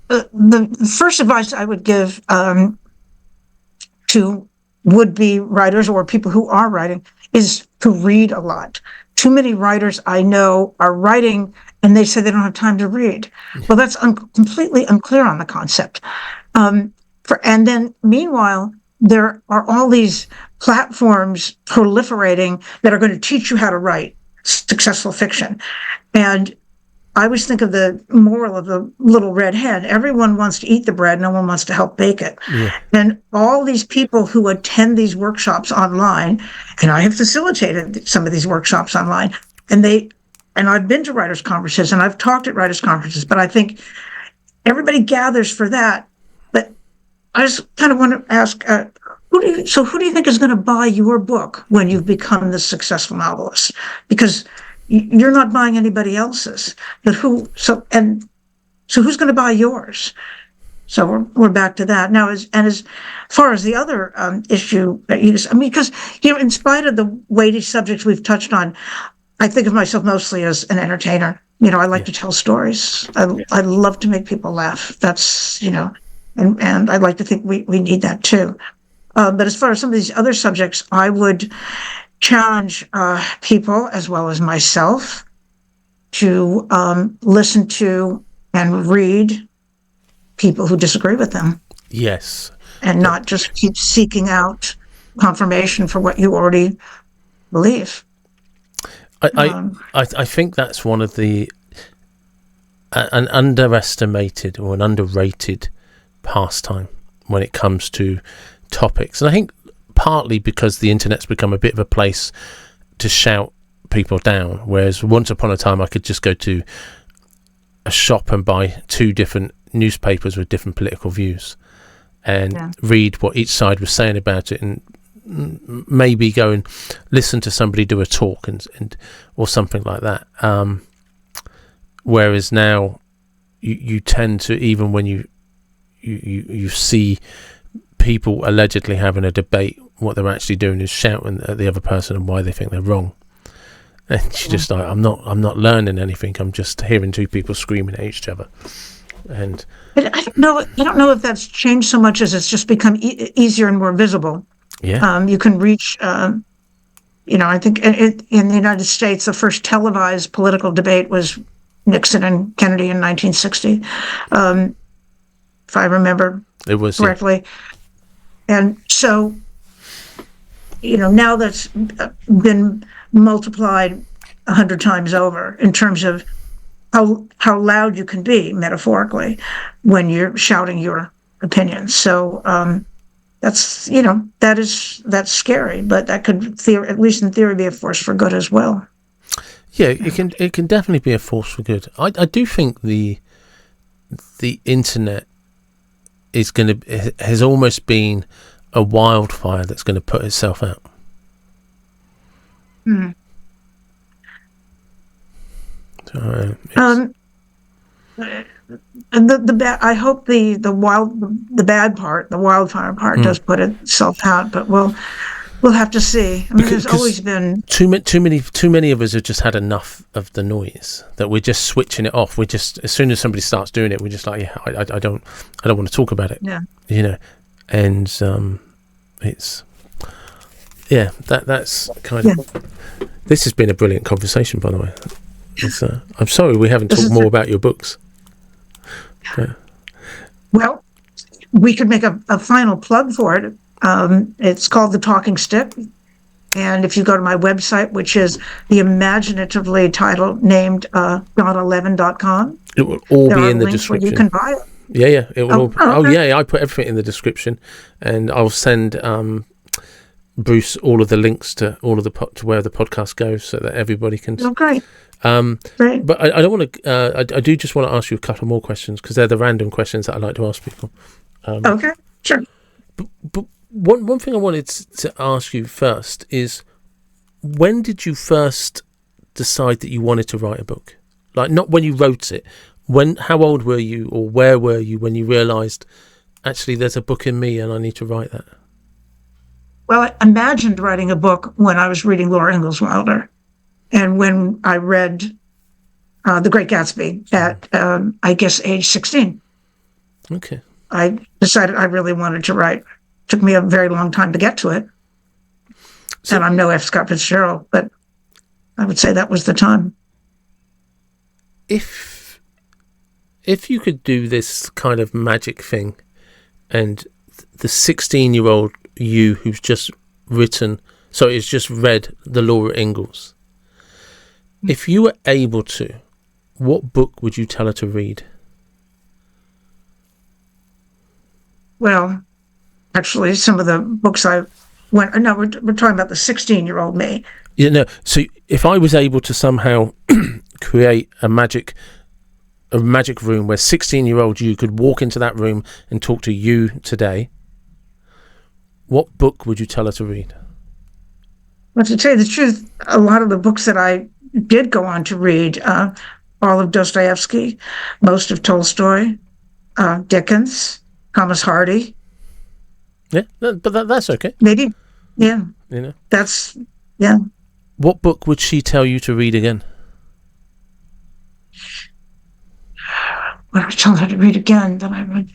the first advice I would give to would-be writers or people who are writing is to read a lot. Too many writers I know are writing and they say they don't have time to read. Well, that's completely unclear on the concept. And then meanwhile, there are all these platforms proliferating that are going to teach you how to write successful fiction. And I always think of the moral of the little red hen. Everyone wants to eat the bread. No one wants to help bake it. Yeah. And all these people who attend these workshops online, and I have facilitated some of these workshops online, and I've been to writers' conferences and I've talked at writers' conferences, but I think everybody gathers for that. But I just kind of want to ask, who do you think is going to buy your book when you've become this successful novelist? Because you're not buying anybody else's, but who's going to buy yours? So we're back to that now. As far as the other issue that because in spite of the weighty subjects we've touched on, I think of myself mostly as an entertainer. I like to tell stories. I love to make people laugh. That's and I'd like to think we need that too. But as far as some of these other subjects, I would challenge people as well as myself to listen to and read people who disagree with them. Yes. And not just keep seeking out confirmation for what you already believe. I think that's one of the an underestimated or an underrated pastime when it comes to topics. And I think partly because the internet's become a bit of a place to shout people down, whereas once upon a time I could just go to a shop and buy 2 different newspapers with different political views and read what each side was saying about it, and maybe go and listen to somebody do a talk and or something like that. Whereas now you tend to, even when you see people allegedly having a debate, what they're actually doing is shouting at the other person and why they think they're wrong. And you're just like, I'm not learning anything. I'm just hearing 2 people screaming at each other. And I don't know if that's changed so much as it's just become easier and more visible. Yeah. You can reach, I think in the United States, the first televised political debate was Nixon and Kennedy in 1960, if I remember correctly. Yeah. And so, now that's been multiplied 100 times over in terms of how loud you can be, metaphorically, when you're shouting your opinions. So that's that's scary, but that could, at least in theory, be a force for good as well. Yeah, it can definitely be a force for good. I do think the internet has almost been a wildfire that's going to put itself out. Mm. So, I hope the bad part, the wildfire part, does put itself out, but we'll have to see. I mean, there's always been too many of us have just had enough of the noise that we're just switching it off. We just, as soon as somebody starts doing it, we're just like, I don't want to talk about it. Yeah. And it's that's kind of. This has been a brilliant conversation, by the way. I'm sorry we haven't talked more about your books. Yeah. Well, we could make a final plug for it. It's called The Talking Stick. And if you go to my website, which is the imaginatively named DonnaLevin.com, it will all be in the description. Where you can buy it. Yeah. It will. Okay. I put everything in the description, and I'll send Bruce all of the links to all of to where the podcast goes, so that everybody can. Okay. Great. But I don't want to. I do just want to ask you a couple more questions, because they're the random questions that I like to ask people. Okay. Sure. But one thing I wanted to ask you first is, when did you first decide that you wanted to write a book? Like, not when you wrote it. How old were you, or where were you when you realised, actually, there's a book in me and I need to write that? Well, I imagined writing a book when I was reading Laura Ingalls Wilder, and when I read The Great Gatsby at, I guess, age 16. Okay. I decided I really wanted to write. It took me a very long time to get to it. And I'm no F. Scott Fitzgerald, but I would say that was the time. If you could do this kind of magic thing, and the 16-year-old you who's just read the Laura Ingalls, if you were able to, what book would you tell her to read? Well, actually, some of the books we're talking about the 16-year-old me. So if I was able to somehow create a magic room where 16-year-old you could walk into that room and talk to you today, what book would you tell her to read? Well, to tell you the truth, a lot of the books that I did go on to read, all of Dostoevsky, most of Tolstoy, Dickens, Thomas Hardy. Yeah, but that's okay. Maybe, yeah. That's, yeah. What book would she tell you to read again? What would I tell her to read again? Then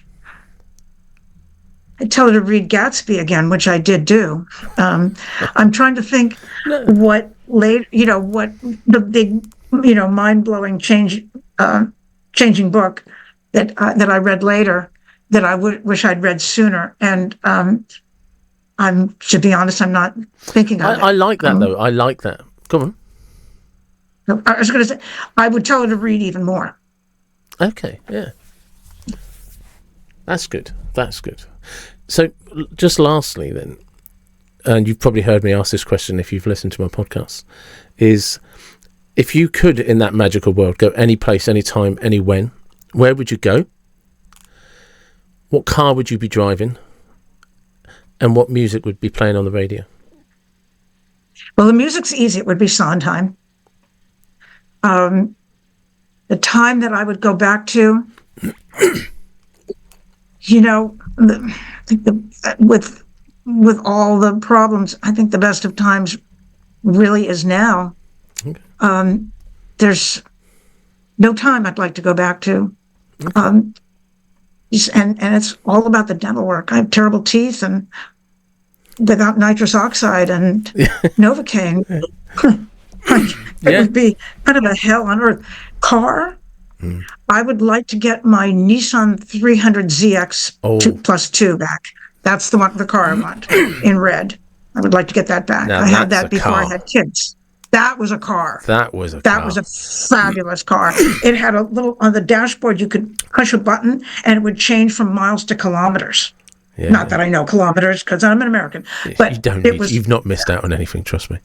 I'd tell her to read Gatsby again, which I did do. I'm trying to think what the big, mind-blowing changing book that I read later that I wish I'd read sooner. And to be honest, I'm not thinking of it. I like that, though. I like that. Go on. I was going to say, I would tell her to read even more. Okay, yeah. That's good. So, just lastly then, and you've probably heard me ask this question if you've listened to my podcast, is if you could, in that magical world, go any place, any time, any when, where would you go? What car would you be driving? And what music would be playing on the radio? Well, the music's easy. It would be Sondheim. The time that I would go back to, with all the problems, I think the best of times really is now. Okay. There's no time I'd like to go back to. Okay. And it's all about the dental work. I have terrible teeth, and without nitrous oxide and Novocaine, it would be kind of a hell on earth. Car, I would like to get my Nissan 300ZX 2+2 back. That's the car I want in red. I would like to get that back. I had that before I had kids. That was a car. That was a fabulous car. It had a little, on the dashboard, you could push a button and it would change from miles to kilometers. Yeah. Not that I know kilometers because I'm an American. But you've not missed out on anything, trust me.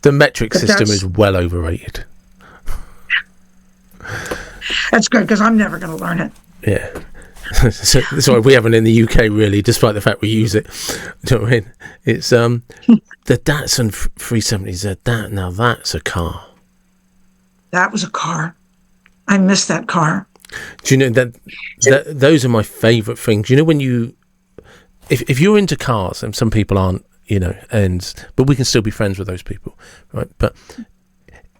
The metric system is well overrated. That's good because I'm never going to learn it. Yeah. So we haven't in the UK really, despite the fact we use it. Do you know what I mean? It's the Datsun 370Z. Now that's a car. That was a car. I miss that car. Do you know that those are my favourite things? You know, when if you're into cars, and some people aren't, but we can still be friends with those people, right? But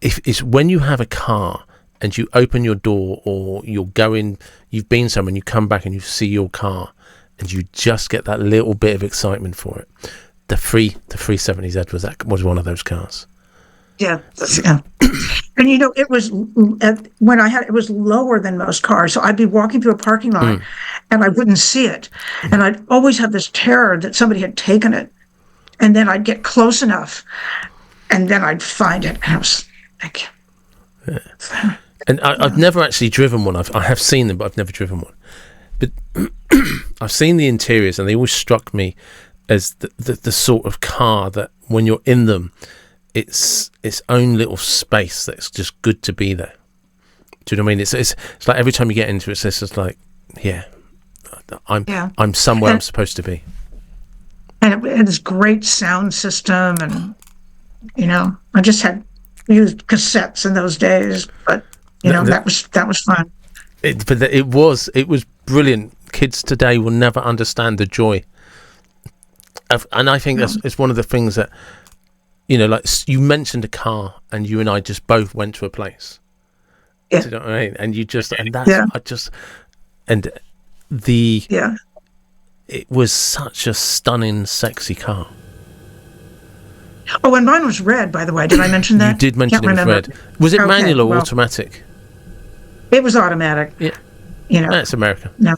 if it's when you have a car and you open your door, or you've been somewhere and you come back and you see your car and you just get that little bit of excitement for it. The 370Z was one of those cars. Yeah. And it was it was lower than most cars. So I'd be walking through a parking lot and I wouldn't see it. And I'd always have this terror that somebody had taken it. And then I'd get close enough and then I'd find it. And I was like, yeah. And I've never actually driven one. I have seen them, but I've never driven one. But I've seen the interiors, and they always struck me as the sort of car that when you're in them, it's its own little space that's just good to be there. Do you know what I mean? It's like every time you get into it, it's just like, I'm somewhere I'm supposed to be. And it had this great sound system, and I just had used cassettes in those days, but that was fun. It was brilliant. Kids today will never understand the joy and I think it's one of the things that like you mentioned a car, and you and I just both went to a place. Yeah. Do you know what I mean? And it was such a stunning, sexy car. Oh, and mine was red, by the way. Did I mention that? You did mention it was red. Was it manual or automatic? It was automatic. Yeah. That's America. No.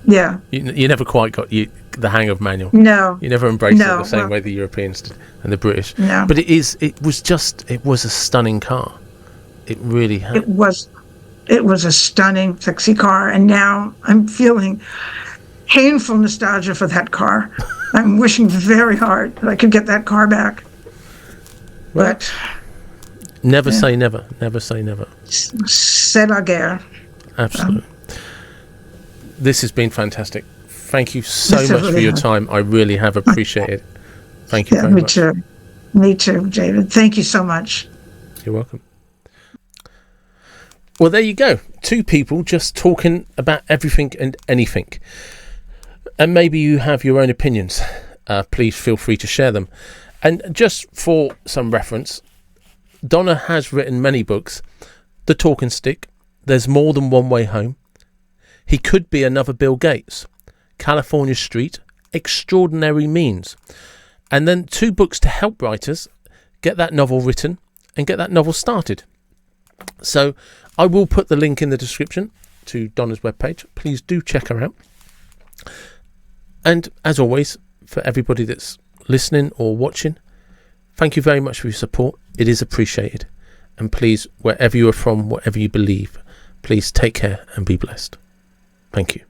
Yeah. You never quite got the hang of manual. No. You never embraced it the same way the Europeans did and the British. No. But it was a stunning car. It really has. It was a stunning, sexy car, and now I'm feeling painful nostalgia for that car. I'm wishing very hard that I could get that car back. Well, but never say never. Never say never. C'est la guerre. Absolutely. This has been fantastic. Thank you so much for your time. I really have appreciated it. Thank you very much. Me too, David. Thank you so much. You're welcome. Well, there you go. Two people just talking about everything and anything. And maybe you have your own opinions. Please feel free to share them. And just for some reference, Donna has written many books. The Talking Stick, There's More Than One Way Home, He Could Be Another Bill Gates, California Street, Extraordinary Means. And then 2 books to help writers get that novel written and get that novel started. So I will put the link in the description to Donna's webpage. Please do check her out. And as always, for everybody that's listening or watching, thank you very much for your support. It is appreciated. And please, wherever you are from, whatever you believe, please take care and be blessed. Thank you.